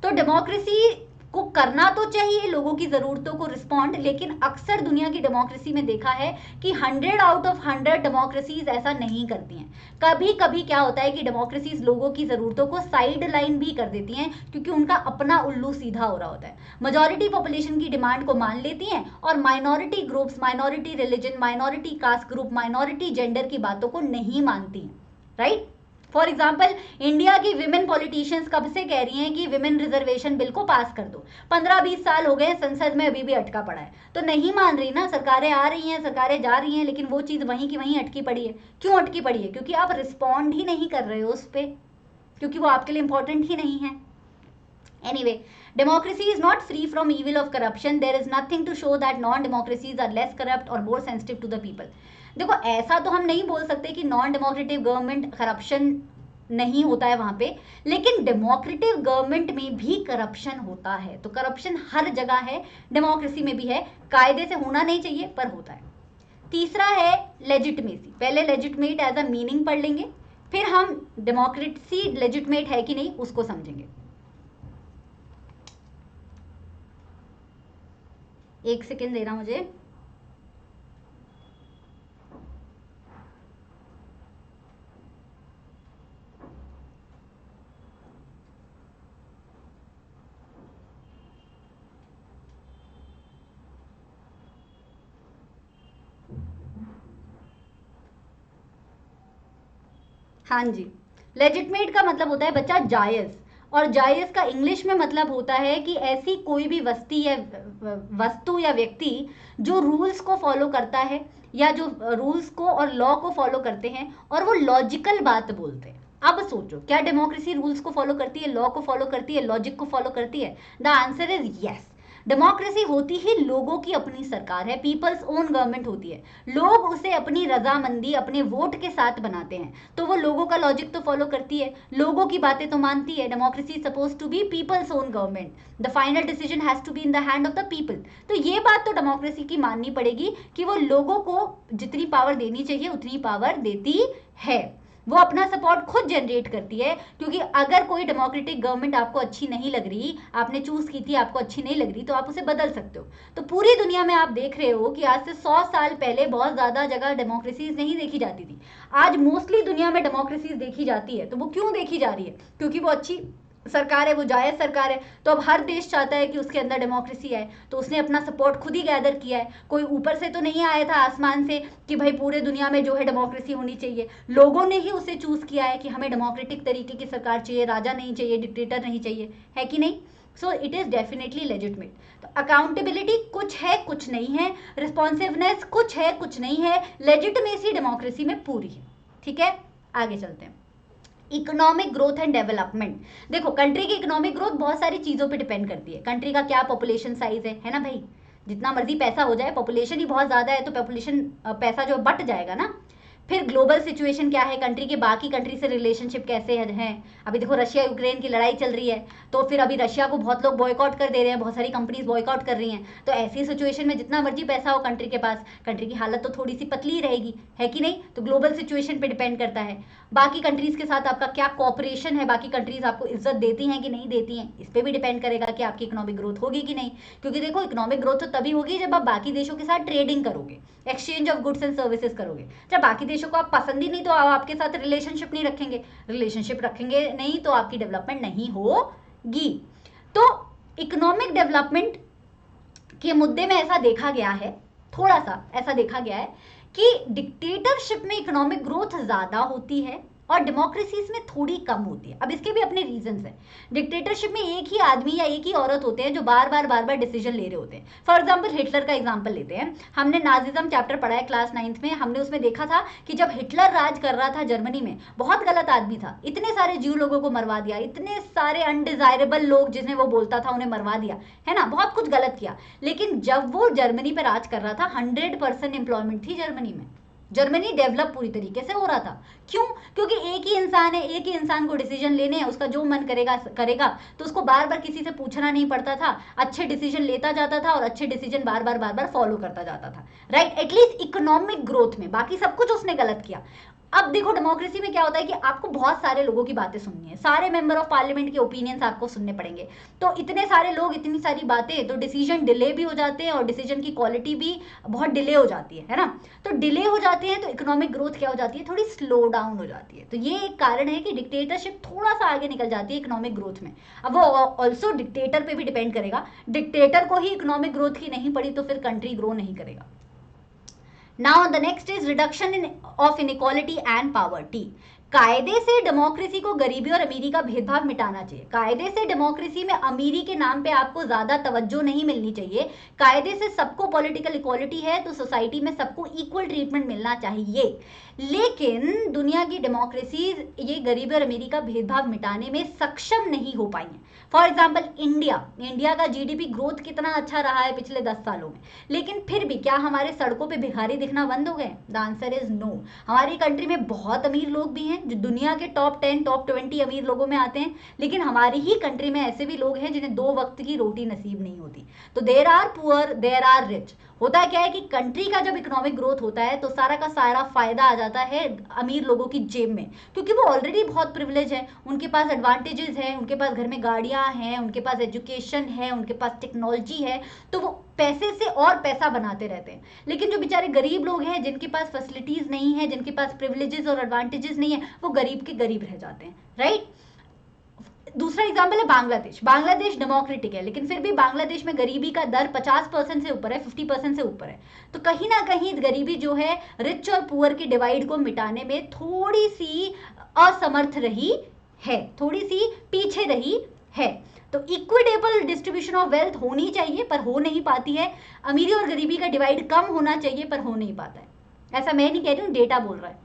तो डेमोक्रेसी को करना तो चाहिए लोगों की ज़रूरतों को रिस्पॉन्ड, लेकिन अक्सर दुनिया की डेमोक्रेसी में देखा है कि 100 आउट ऑफ 100 डेमोक्रेसीज ऐसा नहीं करती हैं। कभी कभी क्या होता है कि डेमोक्रेसीज लोगों की ज़रूरतों को साइड लाइन भी कर देती हैं, क्योंकि उनका अपना उल्लू सीधा हो रहा होता है। मेजॉरिटी पॉपुलेशन की डिमांड को मान लेती हैं और minority groups, minority religion, minority caste group, minority gender की बातों को नहीं मानती हैं, राइट। फॉर एग्जाम्पल, इंडिया की विमेन पॉलिटिशियंस कब से कह रही हैं कि विमेन रिजर्वेशन बिल को पास कर दो। 15-20 साल हो गए, संसद में अभी भी अटका पड़ा है। तो नहीं मान रही ना, सरकारें आ रही हैं, सरकारें जा रही हैं, लेकिन वो चीज़ वहीं की वहीं अटकी पड़ी है। क्यों अटकी पड़ी है? क्योंकि आप रिस्पॉन्ड ही नहीं कर रहे हो उस पर, क्योंकि वो आपके लिए इंपॉर्टेंट ही नहीं है। Anyway, democracy is not free from evil of corruption. There is nothing to show that non-democracies are less corrupt or more sensitive to the people. देखो, ऐसा तो हम नहीं बोल सकते कि नॉन डेमोक्रेटिव गवर्नमेंट करप्शन नहीं होता है वहां पे, लेकिन डेमोक्रेटिव गवर्नमेंट में भी करप्शन होता है। तो करप्शन हर जगह है, डेमोक्रेसी में भी है, कायदे से होना नहीं चाहिए पर होता है। तीसरा है लेजिटमेसी। पहले लेजिटमेट एज अ मीनिंग पढ़ लेंगे, फिर हम डेमोक्रेसी लेजिटमेट है कि नहीं उसको समझेंगे। एक सेकेंड देना मुझे। हाँ जी, लेजिटमेट का मतलब होता है बच्चा जायज़, और जायज़ का इंग्लिश में मतलब होता है कि ऐसी कोई भी वस्तु या व्यक्ति जो रूल्स को फॉलो करता है, या जो रूल्स को और लॉ को फॉलो करते हैं और वो लॉजिकल बात बोलते हैं। अब सोचो, क्या डेमोक्रेसी रूल्स को फॉलो करती है, लॉ को फॉलो करती है, लॉजिक को फॉलो करती है? The answer is yes. Democracy होती ही लोगों की अपनी सरकार है, पीपल्स ओन गवर्नमेंट होती है। लोग उसे अपनी रजामंदी, अपने वोट के साथ बनाते हैं, तो वो लोगों का लॉजिक तो फॉलो करती है, लोगों की बातें तो मानती है। Democracy is suppose to be people's own government, the final decision has to be in the hand of the people. तो ये बात तो डेमोक्रेसी की माननी पड़ेगी कि वो लोगों को जितनी पावर देनी चाहिए उतनी पावर देती है, वो अपना सपोर्ट खुद जनरेट करती है। क्योंकि अगर कोई डेमोक्रेटिक गवर्नमेंट आपको अच्छी नहीं लग रही, आपने चूज की थी, आपको अच्छी नहीं लग रही, तो आप उसे बदल सकते हो। तो पूरी दुनिया में आप देख रहे हो कि आज से 100 साल पहले बहुत ज़्यादा जगह डेमोक्रेसीज नहीं देखी जाती थी। आज मोस्टली दुनिया में डेमोक्रेसीज देखी जाती है। तो वो क्यों देखी जा रही है? क्योंकि वो अच्छी सरकार है, वो जायज़ सरकार है। तो अब हर देश चाहता है कि उसके अंदर डेमोक्रेसी आए, तो उसने अपना सपोर्ट खुद ही गैदर किया है। कोई ऊपर से तो नहीं आया था आसमान से कि भाई पूरे दुनिया में जो है डेमोक्रेसी होनी चाहिए। लोगों ने ही उसे चूज़ किया है कि हमें डेमोक्रेटिक तरीके की सरकार चाहिए, राजा नहीं चाहिए, डिक्टेटर नहीं चाहिए, है कि नहीं? So it is definitely legitimate. तो अकाउंटेबिलिटी कुछ है कुछ नहीं है, रिस्पॉन्सिवनेस कुछ है कुछ नहीं है, लेजिटमेसी डेमोक्रेसी में पूरी है। ठीक है, आगे चलते हैं। Economic growth and development. देखो, कंट्री की इकोनॉमिक ग्रोथ बहुत सारी चीज़ों पे डिपेंड करती है। कंट्री का क्या पॉपुलेशन साइज है ना भाई? जितना मर्जी पैसा हो जाए, पॉपुलेशन ही बहुत ज़्यादा है तो पॉपुलेशन, पैसा जो बट जाएगा ना। फिर ग्लोबल सिचुएशन क्या है, कंट्री के बाकी कंट्री से रिलेशनशिप कैसे हैं। अभी देखो, रशिया यूक्रेन की लड़ाई चल रही है, तो फिर अभी रशिया को बहुत लोग बॉयकॉट कर दे रहे हैं, बहुत सारी कंपनीज बॉयकॉट कर रही हैं। तो ऐसी सिचुएशन में जितना मर्जी पैसा हो कंट्री के पास, कंट्री की हालत तो थोड़ी सी पतली ही रहेगी, है कि नहीं? तो ग्लोबल सिचुएशन पे डिपेंड करता है। बाकी कंट्रीज़ के साथ आपका क्या कॉपरेशन है, बाकी कंट्रीज़ आपको इज्जत देती हैं कि नहीं देती हैं, इस पर भी डिपेंड करेगा कि आपकी इकोनॉमिक ग्रोथ होगी कि नहीं। क्योंकि देखो, इकोनॉमिक ग्रोथ तो तभी होगी जब आप बाकी देशों के साथ ट्रेडिंग करोगे, exchange of goods and services करोगे। जब बाकी देशों को आप पसंद ही नहीं तो आपके साथ रिलेशनशिप नहीं रखेंगे, रिलेशनशिप रखेंगे नहीं तो आपकी डेवलपमेंट नहीं होगी। तो इकोनॉमिक डेवलपमेंट के मुद्दे में ऐसा देखा गया है, थोड़ा सा ऐसा देखा गया है कि डिक्टेटरशिप में इकोनॉमिक ग्रोथ ज़्यादा होती है और डेमोक्रेसीज में थोड़ी कम होती है। अब इसके भी अपने रीजंस हैं। डिक्टेटरशिप में एक ही आदमी या एक ही औरत होते हैं जो बार बार डिसीजन ले रहे होते हैं। फॉर एग्जांपल हिटलर का एग्जांपल लेते हैं। हमने नाजिज्म चैप्टर पढ़ा है क्लास 9th में, हमने उसमें देखा था कि जब हिटलर राज कर रहा था जर्मनी में, बहुत गलत आदमी था, इतने सारे जीव लोगों को मरवा दिया, इतने सारे अनडिजायरेबल लोग जिन्हें वो बोलता था उन्हें मरवा दिया, है ना, बहुत कुछ गलत किया। लेकिन जब वो जर्मनी पर राज कर रहा था 100% एम्प्लॉयमेंट थी जर्मनी में। जर्मनी डेवलप पूरी तरीके से हो रहा था। क्यों? क्योंकि एक ही इंसान है, एक ही इंसान को डिसीजन लेने हैं, उसका जो मन करेगा करेगा, तो उसको बार बार किसी से पूछना नहीं पड़ता था, अच्छे डिसीजन लेता जाता था और अच्छे डिसीजन बार बार फॉलो करता जाता था, राइट। एटलीस्ट इकोनॉमिक ग्रोथ में। बाकी सब कुछ उसने गलत किया। अब देखो डेमोक्रेसी में क्या होता है कि आपको बहुत सारे लोगों की बातें सुननी है, सारे मेंबर ऑफ पार्लियामेंट के ओपिनियंस आपको सुनने पड़ेंगे। तो इतने सारे लोग, इतनी सारी बातें, तो डिसीजन डिले भी हो जाते हैं और डिसीजन की क्वालिटी भी बहुत डिले हो जाती है ना। तो डिले हो जाते हैं तो इकोनॉमिक ग्रोथ क्या हो जाती है, थोड़ी स्लो डाउन हो जाती है। तो ये एक कारण है कि डिक्टेटरशिप थोड़ा सा आगे निकल जाती है इकोनॉमिक ग्रोथ में। अब वो ऑल्सो डिक्टेटर पे भी डिपेंड करेगा। डिक्टेटर को ही इकोनॉमिक ग्रोथ की नहीं पड़ी तो फिर कंट्री ग्रो नहीं करेगा। Now the next is reduction of inequality and poverty. कायदे से डेमोक्रेसी को गरीबी और अमीरी का भेदभाव मिटाना चाहिए। कायदे से डेमोक्रेसी में अमीरी के नाम पे आपको ज्यादा तवज्जो नहीं मिलनी चाहिए। कायदे से सबको पॉलिटिकल इक्वालिटी है तो सोसाइटी में सबको इक्वल ट्रीटमेंट मिलना चाहिए। लेकिन दुनिया की डेमोक्रेसीज ये गरीबी और अमीरी का भेदभाव मिटाने में सक्षम नहीं हो पाई हैं। फॉर एग्जाम्पल इंडिया का जीडीपी ग्रोथ कितना अच्छा रहा है पिछले 10 सालों में, लेकिन फिर भी क्या हमारे सड़कों पे भिखारी दिखना बंद हो गए? The answer is no. हमारी कंट्री में बहुत अमीर लोग भी हैं जो दुनिया के टॉप 10 टॉप 20 अमीर लोगों में आते हैं, लेकिन हमारी ही कंट्री में ऐसे भी लोग हैं जिन्हें 2 वक्त की रोटी नसीब नहीं होती। तो there are poor, there are rich. होता क्या है कि कंट्री का जब इकोनॉमिक ग्रोथ होता है तो सारा का सारा फायदा आ जाता है अमीर लोगों की जेब में, क्योंकि वो ऑलरेडी बहुत प्रिविलेज है, उनके पास एडवांटेजेस हैं, उनके पास घर में गाड़ियां हैं, उनके पास एजुकेशन है, उनके पास टेक्नोलॉजी है, तो वो पैसे से और पैसा बनाते रहते हैं। लेकिन जो बेचारे गरीब लोग हैं जिनके पास फैसिलिटीज नहीं है, जिनके पास प्रिविलेजेस और एडवांटेजेस नहीं है, वो गरीब के गरीब रह जाते हैं, राइट। दूसरा एग्जाम्पल है बांग्लादेश डेमोक्रेटिक है, लेकिन फिर भी बांग्लादेश में गरीबी का दर 50% से ऊपर है, 50% से ऊपर है। तो कहीं ना कहीं गरीबी जो है रिच और पुअर की डिवाइड को मिटाने में थोड़ी सी असमर्थ रही है, थोड़ी सी पीछे रही है। तो इक्विटेबल डिस्ट्रीब्यूशन ऑफ वेल्थ होनी चाहिए पर हो नहीं पाती है। अमीरी और गरीबी का डिवाइड कम होना चाहिए पर हो नहीं पाता है। ऐसा मैं नहीं कह रही हूँ, डेटा बोल रहा है।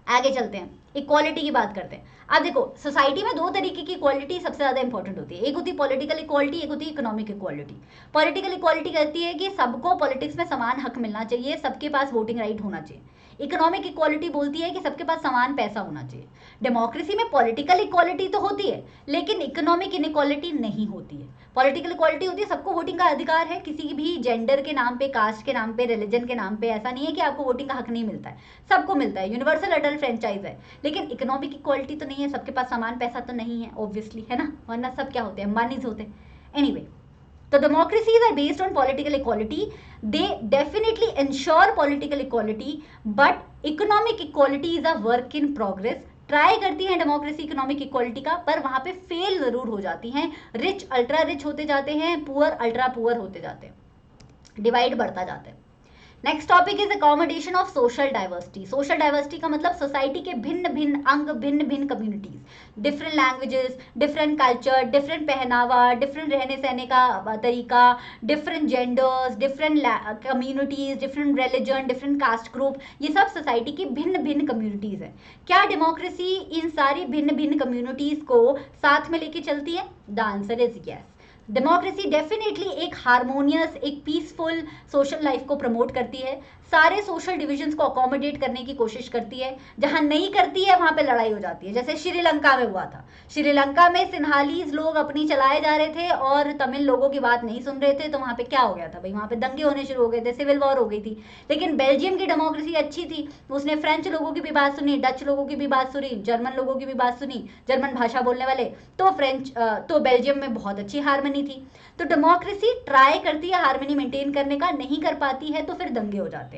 आगे चलते हैं, इक्वालिटी की बात करते हैं। अब देखो सोसाइटी में 2 तरीके की इक्वालिटी सबसे ज्यादा इंपॉर्टेंट होती है। एक होती है पॉलिटिकल इक्वालिटी, एक होती है इकोनॉमिक इक्वालिटी। पॉलिटिकल इक्वालिटी कहती है कि सबको पॉलिटिक्स में समान हक मिलना चाहिए, सबके पास वोटिंग राइट होना चाहिए। इकोनॉमिक इक्वालिटी बोलती है कि सबके पास समान पैसा होना चाहिए। डेमोक्रेसी में पॉलिटिकल इक्वालिटी तो होती है लेकिन इकोनॉमिक इनइक्वालिटी नहीं होती है। पॉलिटिकल इक्वालिटी होती है सबको वोटिंग का अधिकार है, किसी भी जेंडर के नाम पे, कास्ट के नाम पे, रिलीजन के नाम पे ऐसा नहीं है कि आपको वोटिंग का हक नहीं मिलता है, सबको मिलता है, यूनिवर्सल अडल्ट फ्रेंचाइज है। लेकिन इकोनॉमिक इक्वालिटी तो नहीं है, सबके पास समान पैसा तो नहीं है ऑब्वियसली, है ना, वरना सब क्या होते हैं, मनीज होते हैं। Anyway, the democracies are based on political equality. They definitely ensure political equality, but economic equality is a work in progress. Try करती हैं डेमोक्रेसी इकोनॉमिक इक्वालिटी का, पर वहां पे फेल जरूर हो जाती हैं। रिच अल्ट्रा रिच होते जाते हैं, पुअर अल्ट्रा पुअर होते जाते हैं, डिवाइड बढ़ता जाता है। Next topic is accommodation of social diversity. Social diversity का मतलब सोसाइटी के भिन्न भिन्न अंग, भिन्न भिन्न communities, different languages, different culture, different पहनावा, डिफरेंट रहने सहने का तरीका, different genders, different communities, different religion, different caste group, ये सब सोसाइटी की भिन्न भिन्न कम्युनिटीज है। क्या डेमोक्रेसी इन सारी भिन्न भिन्न कम्युनिटीज को साथ में लेके चलती है? The answer is yes. Democracy definitely एक हार्मोनियस, एक पीसफुल सोशल लाइफ को प्रमोट करती है, सारे सोशल डिविजन्स को अकोमोडेट करने की कोशिश करती है। जहां नहीं करती है वहां पे लड़ाई हो जाती है, जैसे श्रीलंका में हुआ था। श्रीलंका में सिन्हालीज लोग अपनी चलाए जा रहे थे और तमिल लोगों की बात नहीं सुन रहे थे, तो वहां पे क्या हो गया था भाई, वहां पे दंगे होने शुरू हो गए थे, सिविल वॉर हो गई थी। लेकिन बेल्जियम की डेमोक्रेसी अच्छी थी, उसने फ्रेंच लोगों की भी बात सुनी, डच लोगों की भी बात सुनी, जर्मन लोगों की भी बात सुनी, जर्मन भाषा बोलने वाले, तो बेल्जियम में बहुत अच्छी हारमनी थी। तो डेमोक्रेसी ट्राई करती है हारमनी मेंटेन करने का, नहीं कर पाती है तो फिर दंगे हो जाते हैं।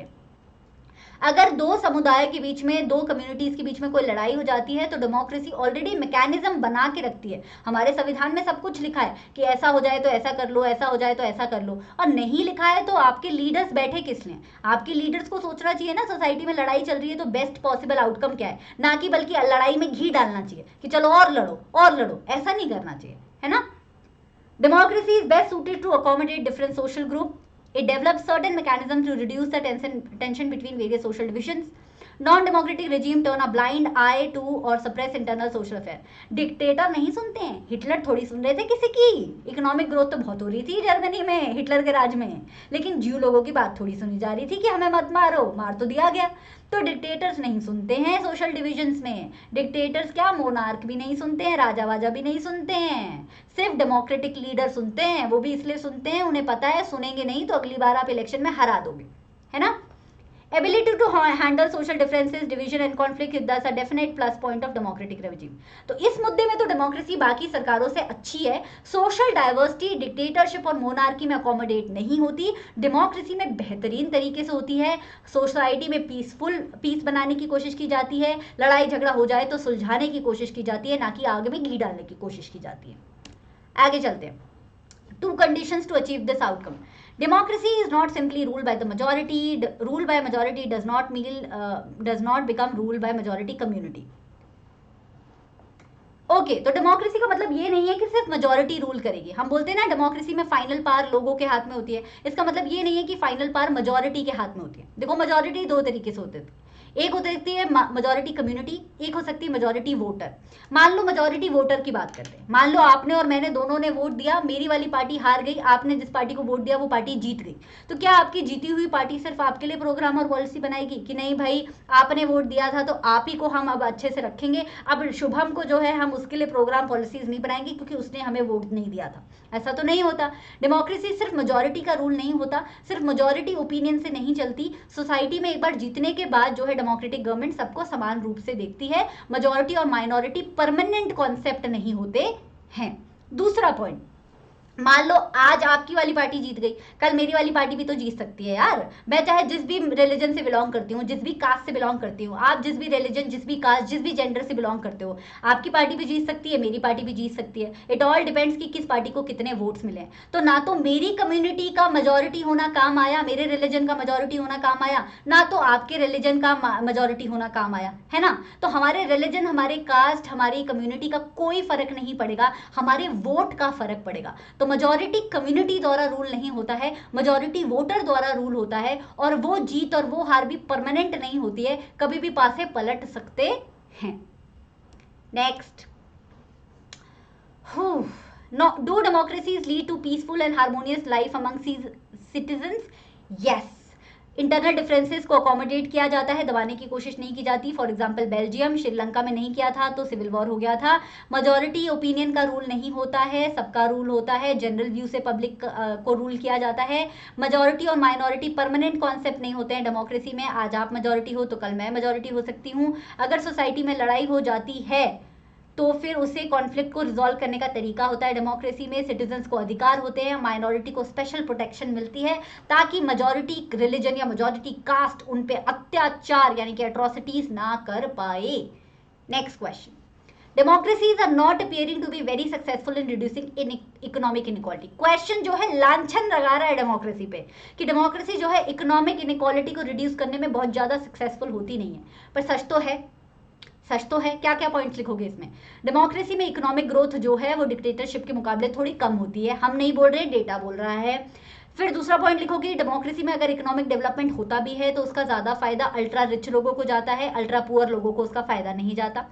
अगर दो समुदाय के बीच में, दो कम्युनिटीज के बीच में कोई लड़ाई हो जाती है तो डेमोक्रेसी ऑलरेडी मैकेनिज्म बना के रखती है। हमारे संविधान में सब कुछ लिखा है कि ऐसा हो जाए तो ऐसा कर लो, ऐसा हो जाए तो ऐसा कर लो, और नहीं लिखा है तो आपके लीडर्स बैठे किस लिए? आपके लीडर्स को सोचना चाहिए ना, सोसाइटी में लड़ाई चल रही है तो बेस्ट पॉसिबल आउटकम क्या है, ना कि बल्कि लड़ाई में घी डालना चाहिए कि चलो और लड़ो और लड़ो, ऐसा नहीं करना चाहिए, है ना। Democracy is best suited to accommodate different social groups. It develops certain mechanisms to reduce the tension between various social divisions. Non-democratic regime turn a blind eye to or suppress internal social affair. Dictator नहीं सुनते हैं, Hitler थोड़ी सुन रहे थे किसी की। Economic growth तो बहुत हो रही थी जर्मनी में हिटलर के राज में, लेकिन ज्यू लोगों की बात थोड़ी सुनी जा रही थी कि हमें मत मारो, मार तो दिया गया। तो डिक्टेटर्स नहीं सुनते हैं सोशल डिविजन्स में। डिक्टेटर्स क्या, मोनार्क भी नहीं सुनते हैं, राजा वाजा भी नहीं सुनते हैं, सिर्फ डेमोक्रेटिक लीडर सुनते हैं। वो भी इसलिए सुनते हैं, उन्हें पता है सुनेंगे नहीं तो अगली बार आप इलेक्शन में हरा दोगे, है ना। Ability to handle social differences, division and conflict is thus a definite plus point of democratic regime. तो इस मुद्दे में तो डेमोक्रेसी बाकी सरकारों से अच्छी है। सोशल डाइवर्सिटी डिक्टेटरशिप और मोनार्की में अकोमोडेट नहीं होती, डेमोक्रेसी में बेहतरीन तरीके से होती है। सोसाइटी में पीस बनाने की कोशिश की जाती है, लड़ाई झगड़ा हो जाए तो सुलझाने की कोशिश की जाती है, ना कि आग में घी डालने की कोशिश की जाती है। आगे चलते हैं। 2 conditions to achieve this outcome. Democracy is not simply ruled by the majority. Rule by majority does not become rule by majority community. Okay तो डेमोक्रेसी का मतलब ये नहीं है कि सिर्फ मेजोरिटी रूल करेगी। हम बोलते हैं ना डेमोक्रेसी में फाइनल पावर लोगों के हाथ में होती है, इसका मतलब ये नहीं है कि फाइनल पावर मेजोरिटी के हाथ में होती है। देखो मेजोरिटी 2 तरीके से होती है, एक हो सकती है मेजोरिटी कम्युनिटी, एक हो सकती है मेजोरिटी वोटर। मान लो मेजोरिटी वोटर की बात करते हैं, मान लो आपने और मैंने दोनों ने वोट दिया, मेरी वाली पार्टी हार गई, आपने जिस पार्टी को वोट दिया वो पार्टी जीत गई, तो क्या आपकी जीती हुई पार्टी सिर्फ आपके लिए प्रोग्राम और पॉलिसी बनाएगी कि नहीं भाई आपने वोट दिया था तो आप ही को हम अब अच्छे से रखेंगे, अब शुभम को जो है हम उसके लिए प्रोग्राम पॉलिसीज नहीं बनाएंगे क्योंकि उसने हमें वोट नहीं दिया था? ऐसा तो नहीं होता। डेमोक्रेसी सिर्फ मेजोरिटी का रूल नहीं होता, सिर्फ मेजोरिटी ओपिनियन से नहीं चलती। सोसाइटी में एक बार जीतने के बाद जो है डेमोक्रेटिक गवर्नमेंट सबको समान रूप से देखती है। मेजोरिटी और माइनॉरिटी परमानेंट कॉन्सेप्ट नहीं होते हैं। दूसरा पॉइंट, मान लो आज आपकी वाली पार्टी जीत गई, कल मेरी वाली पार्टी भी तो जीत सकती है यार। मैं चाहे जिस भी रिलीजन से बिलोंग करती हूँ, जिस भी कास्ट से बिलोंग करती हूँ, आप जिस भी रिलीजन, जिस भी कास्ट, जिस भी जेंडर से बिलोंग करते हो, आपकी पार्टी भी जीत सकती है, मेरी पार्टी भी जीत सकती है। इट ऑल डिपेंड्स कि किस पार्टी को कितने वोट्स मिले। तो ना तो मेरी कम्युनिटी का मेजोरिटी होना काम आया, मेरे रिलीजन का मेजोरिटी होना काम आया, ना तो आपके रिलीजन का मेजोरिटी होना काम आया, है ना। तो हमारे रिलीजन, हमारे कास्ट, हमारी कम्युनिटी का कोई फर्क नहीं पड़ेगा, हमारे वोट का फर्क पड़ेगा। तो मेजोरिटी कम्युनिटी द्वारा रूल नहीं होता है, मेजोरिटी वोटर द्वारा रूल होता है, और वो जीत और वो हार भी परमानेंट नहीं होती है, कभी भी पासे पलट सकते हैं। Next, do democracies lead to peaceful and harmonious life among citizens? Yes. Internal differences को अकोमोडेट किया जाता है, दबाने की कोशिश नहीं की जाती। फॉर एग्जांपल बेल्जियम, श्रीलंका में नहीं किया था तो सिविल वॉर हो गया था। मेजॉरिटी ओपिनियन का रूल नहीं होता है, सबका रूल होता है, जनरल व्यू से पब्लिक को रूल किया जाता है। मेजॉरिटी और माइनॉरिटी परमानेंट कॉन्सेप्ट नहीं होते हैं डेमोक्रेसी में। आज आप मेजॉरिटी हो तो कल मैं मेजॉरिटी हो सकती हूँ। अगर सोसाइटी में लड़ाई हो जाती है तो फिर उसे कॉन्फ्लिक्ट को रिजॉल्व करने का तरीका होता है। डेमोक्रेसी में सिटीजन्स को अधिकार होते हैं, माइनॉरिटी को स्पेशल प्रोटेक्शन मिलती है ताकि मेजॉरिटी रिलीजन या मेजॉरिटी कास्ट उन पे अत्याचार यानी कि एट्रोसिटीज ना कर पाए। Next question, democracies are not appearing to be very successful in reducing economic inequality. Question जो है लांछन लगा रहा है डेमोक्रेसी पे कि डेमोक्रेसी जो है इकोनॉमिक इनइक्वालिटी को रिड्यूस करने में बहुत ज्यादा सक्सेसफुल होती नहीं है। पर सच तो है, सच तो है। क्या क्या पॉइंट्स लिखोगे इसमें? डेमोक्रेसी में इकोनॉमिक ग्रोथ जो है वो डिक्टेटरशिप के मुकाबले थोड़ी कम होती है। हम नहीं बोल रहे, डेटा बोल रहा है। फिर दूसरा पॉइंट लिखोगे, डेमोक्रेसी में अगर इकोनॉमिक डेवलपमेंट होता भी है तो उसका ज़्यादा फायदा अल्ट्रा रिच लोगों को जाता है, अल्ट्रा पुअर लोगों को उसका फायदा नहीं जाता।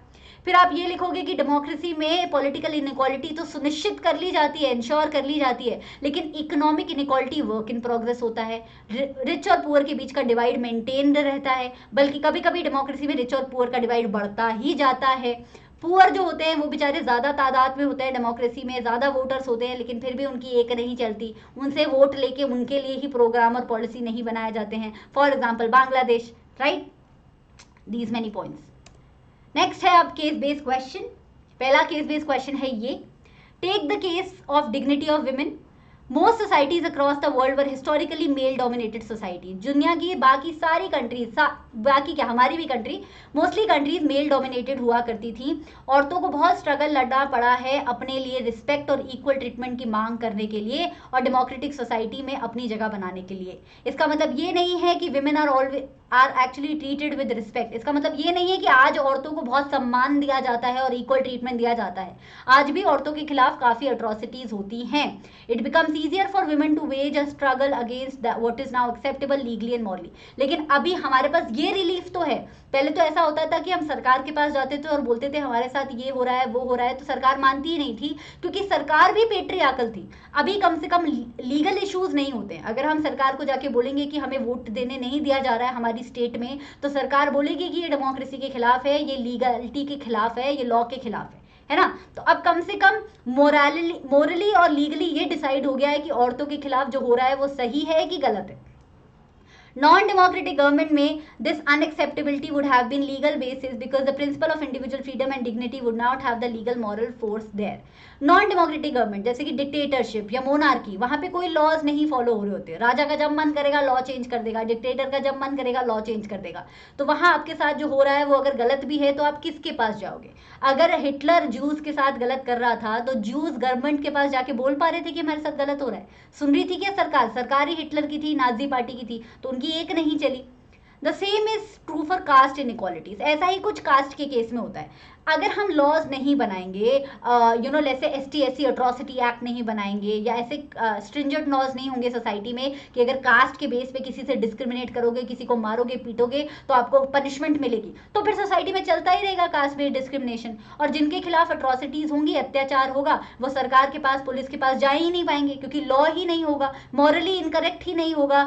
फिर आप ये लिखोगे कि डेमोक्रेसी में पॉलिटिकल इनइक्वालिटी तो सुनिश्चित कर ली जाती है, इंश्योर कर ली जाती है, लेकिन economic inequality work in progress होता है। रिच और पुअर के बीच का डिवाइड मेंटेन्ड रहता है, बल्कि कभी कभी डेमोक्रेसी में रिच और पुअर का डिवाइड बढ़ता ही जाता है। पुअर जो होते हैं वो बेचारे ज़्यादा तादाद में होते हैं, डेमोक्रेसी में ज़्यादा वोटर्स होते हैं, लेकिन फिर भी उनकी एक नहीं चलती, उनसे वोट लेके उनके लिए ही प्रोग्राम और पॉलिसी नहीं बनाए जाते हैं। For example Bangladesh, right. These many points. Next है अब केस बेस्ड क्वेश्चन। पहला केस बेस्ड क्वेश्चन है ये, take the case of dignity of women. Most societies across the world were historically male dominated society. दुनिया की बाकी सारी कंट्रीज, बाकी क्या हमारी भी country, mostly countries male dominated हुआ करती थी। औरतों को बहुत स्ट्रगल लड़ना पड़ा है अपने लिए रिस्पेक्ट और इक्वल ट्रीटमेंट की मांग करने के लिए और डेमोक्रेटिक सोसाइटी में अपनी जगह बनाने के लिए। इसका मतलब ये नहीं है कि women are actually treated with respect. इसका मतलब ये नहीं है कि आज औरतों को बहुत सम्मान दिया जाता है और इक्वल ट्रीटमेंट दिया जाता है। आज भी औरतों के खिलाफ काफी अट्रॉसिटीज होती हैं। It becomes easier for women to wage a struggle against what is now acceptable legally and morally. लेकिन अभी हमारे पास ये रिलीफ तो है। पहले तो ऐसा होता था कि हम सरकार के पास जाते थे और बोलते थे हमारे साथ ये हो रहा है वो हो रहा है, तो सरकार मानती ही नहीं थी, क्योंकि सरकार भी पेट्रियार्कल थी। अभी कम से कम लीगल इश्यूज नहीं होते हैं। अगर हम सरकार को जाके बोलेंगे कि हमें वोट देने नहीं दिया जा रहा है हमारी स्टेट में, तो सरकार बोलेगी कि ये डेमोक्रेसी के खिलाफ है, ये लीगलिटी के खिलाफ है, ये लॉ के खिलाफ है ना। तो अब कम से कम मोरली और लीगली ये डिसाइड हो गया है कि औरतों के खिलाफ जो हो रहा है वो सही है कि गलत है। Non-democratic government में this unacceptability would have been legal basis because the principle of individual freedom and dignity would not have the legal moral force there. Non-democratic government जैसे कि डिक्टेटरशिप या मोनार्की, वहां पे कोई लॉज नहीं फॉलो हो रहे होते। राजा का जब मन करेगा लॉ चेंज कर देगा, डिक्टेटर का जब मन करेगा लॉ चेंज कर देगा। तो वहां आपके साथ जो हो रहा है वो अगर गलत भी है तो आप किसके पास जाओगे? अगर हिटलर जूस के साथ गलत कर रहा था तो जूस गवर्नमेंट के पास जाके बोल पा रहे थे कि हमारे साथ गलत हो रहा है? सुन रही थी क्या सरकार? सरकार ही हिटलर की थी, नाजी पार्टी की थी, तो उनकी एक नहीं चली। The same is true for caste inequalities. ऐसा ही कुछ कास्ट के केस में होता है। अगर हम लॉज नहीं बनाएंगे, जैसे ST/SC अट्रॉसिटी एक्ट नहीं बनाएंगे, या ऐसे स्ट्रिंजेंट लॉज नहीं होंगे सोसाइटी में कि अगर कास्ट के बेस पे किसी से डिस्क्रिमिनेट करोगे, किसी को मारोगे पीटोगे तो आपको पनिशमेंट मिलेगी, तो फिर सोसाइटी में चलता ही रहेगा कास्ट बेस्ड डिस्क्रिमिनेशन। और जिनके खिलाफ अट्रॉसिटीज होंगी, अत्याचार होगा, वो सरकार के पास, पुलिस के पास जा ही नहीं पाएंगे, क्योंकि लॉ ही नहीं होगा, मॉरली इनकरेक्ट ही नहीं होगा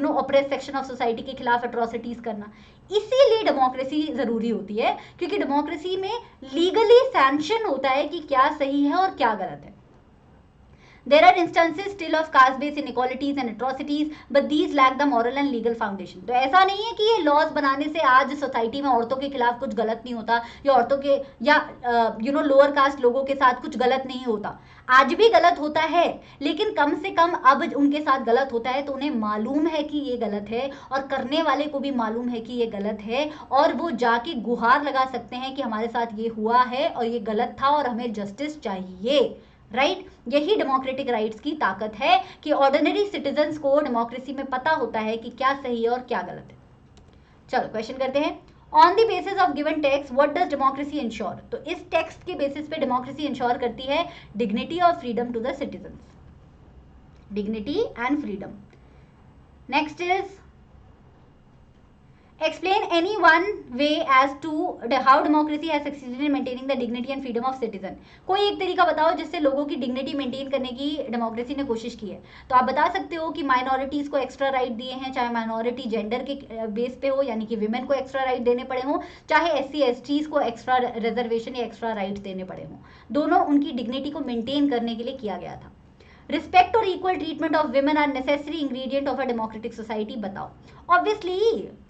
ऑपरेस सेक्शन ऑफ सोसाइटी के खिलाफ अट्रॉसिटीज करना। इसीलिए डेमोक्रेसी जरूरी होती है, क्योंकि डेमोक्रेसी में लीगली सैंक्शन होता है कि क्या सही है और क्या गलत है। There are instances still of caste-based inequalities and atrocities, but these lack the moral and legal foundation. तो ऐसा नहीं है कि ये लॉज बनाने से आज सोसाइटी में औरतों के खिलाफ कुछ गलत नहीं होता, या औरतों के या लोअर कास्ट लोगों के साथ कुछ गलत नहीं होता। आज भी गलत होता है, लेकिन कम से कम अब उनके साथ गलत होता है तो उन्हें मालूम है कि ये गलत है, और करने वाले को भी मालूम है कि ये गलत है, और वो जाके गुहार लगा सकते हैं कि हमारे साथ ये हुआ है और ये गलत था और हमें जस्टिस चाहिए। राइट यही डेमोक्रेटिक राइट्स की ताकत है कि ऑर्डिनरी सिटीजन्स को डेमोक्रेसी में पता होता है कि क्या सही है और क्या गलत है। चलो क्वेश्चन करते हैं। On the basis of given text what does democracy ensure? तो इस टेक्स्ट के बेसिस पे डेमोक्रेसी इंश्योर करती है डिग्निटी और freedom to the citizens, dignity and freedom. Next is explain any one way as to how democracy has succeeded in maintaining the dignity and freedom of citizen. कोई एक तरीका बताओ जिससे लोगों की डिग्निटी मेंटेन करने की डेमोक्रेसी ने कोशिश की है। तो आप बता सकते हो कि माइनॉरिटीज को एक्स्ट्रा राइट दिए हैं, चाहे माइनॉरिटी जेंडर के बेस पे हो, यानी कि विमेन को एक्स्ट्रा राइट देने पड़े हो, चाहे SC/STs को एक्स्ट्रा रिजर्वेशन या एक्स्ट्रा राइट देने पड़े हो, दोनों उनकी डिग्निटी को मेंटेन करने के लिए किया गया था। रिस्पेक्ट और equal treatment of women are necessary ingredient of a democratic society. बताओ। ऑब्वियसली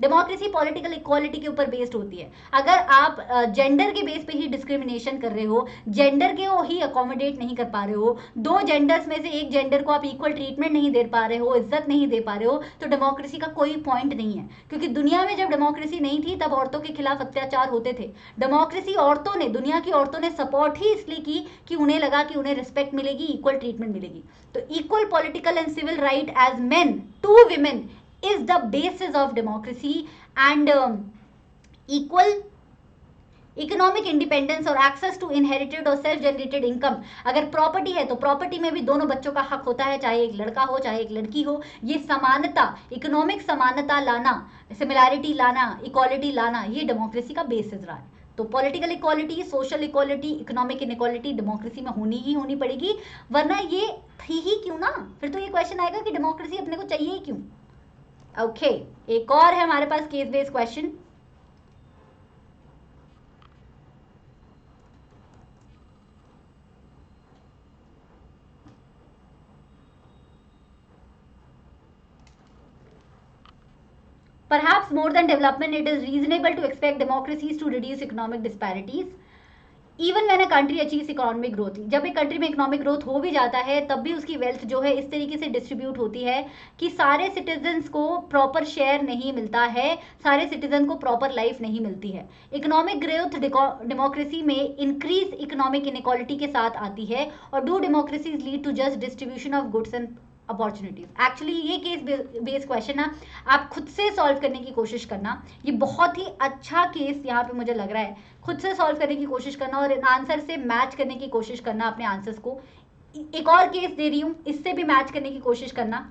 डेमोक्रेसी पॉलिटिकल इक्वालिटी के ऊपर बेस्ड होती है। अगर आप जेंडर के बेस पे ही डिस्क्रिमिनेशन कर रहे हो, जेंडर के वो ही अकोमोडेट नहीं कर पा रहे हो, दो जेंडर्स में से एक जेंडर को आप इक्वल ट्रीटमेंट नहीं दे पा रहे हो, इज्जत नहीं दे पा रहे हो, तो डेमोक्रेसी का कोई पॉइंट नहीं है। क्योंकि दुनिया में जब डेमोक्रेसी नहीं थी तब औरतों के खिलाफ अत्याचार होते थे। डेमोक्रेसी औरतों ने, दुनिया की औरतों ने सपोर्ट ही इसलिए की कि उन्हें लगा कि उन्हें रिस्पेक्ट मिलेगी, इक्वल ट्रीटमेंट मिलेगी। तो equal political and civil right as men to women is the basis of democracy, and equal economic independence और एक्सेस टू इनहेरिटेड और सेल्फ जनरेटेड इनकम। अगर प्रॉपर्टी है तो प्रॉपर्टी में भी दोनों बच्चों का हक होता है, चाहे एक लड़का हो चाहे एक लड़की हो। ये समानता, इकोनॉमिक समानता लाना, सिमिलैरिटी लाना, इक्वालिटी लाना, ये डेमोक्रेसी का बेसिस रहा है। तो political equality, social equality, economic inequality democracy में होनी ही होनी पड़ेगी, वरना ये थी ही क्यों ना। फिर तो ये क्वेश्चन आएगा कि डेमोक्रेसी अपने को चाहिए ही क्यों। ओके एक और है हमारे पास case based question. Perhaps more than development, it is reasonable to expect democracies to reduce economic disparities. Even when a country achieves economic growth, जब एक कंट्री में इकोनॉमिक ग्रोथ हो भी जाता है तब भी उसकी वेल्थ जो है इस तरीके से डिस्ट्रीब्यूट होती है कि सारे सिटीजन्स को प्रॉपर शेयर नहीं मिलता है, सारे सिटीजन को प्रॉपर लाइफ नहीं मिलती है। इकोनॉमिक ग्रोथ डेमोक्रेसी में इंक्रीज इकोनॉमिक इनइक्वालिटी के साथ आती है। और do democracies lead to just distribution of goods and opportunities? Actually ये केस बेस्ड क्वेश्चन ना आप खुद से सॉल्व करने की कोशिश करना। ये बहुत ही अच्छा केस यहाँ पे मुझे लग रहा है। खुद से सॉल्व करने की कोशिश करना और आंसर से मैच करने की कोशिश करना अपने आंसर्स को। एक और केस दे रही हूँ, इससे भी मैच करने की कोशिश करना,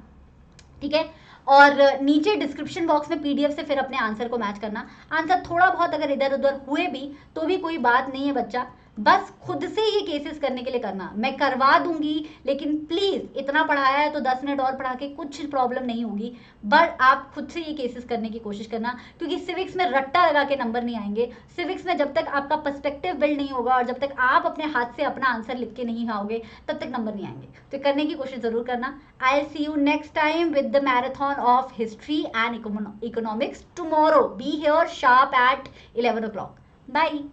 ठीक है। और नीचे डिस्क्रिप्शन बॉक्स में पीडीएफ से फिर अपने आंसर को मैच करना। आंसर थोड़ा बहुत अगर इधर उधर हुए भी तो भी कोई बात नहीं है बच्चा, बस खुद से ये केसेस करने के लिए करना। मैं करवा दूंगी, लेकिन प्लीज इतना पढ़ाया है तो 10 मिनट और पढ़ा के कुछ प्रॉब्लम नहीं होगी, बट आप खुद से ये केसेस करने की कोशिश करना, क्योंकि सिविक्स में रट्टा लगा के नंबर नहीं आएंगे। सिविक्स में जब तक आपका पर्सपेक्टिव बिल्ड नहीं होगा और जब तक आप अपने हाथ से अपना आंसर लिख के नहीं आओगे तब तक नंबर नहीं आएंगे। तो करने की कोशिश जरूर करना। I will see you next time with the marathon of history and economics tomorrow. Be here sharp at 11 o'clock. Bye.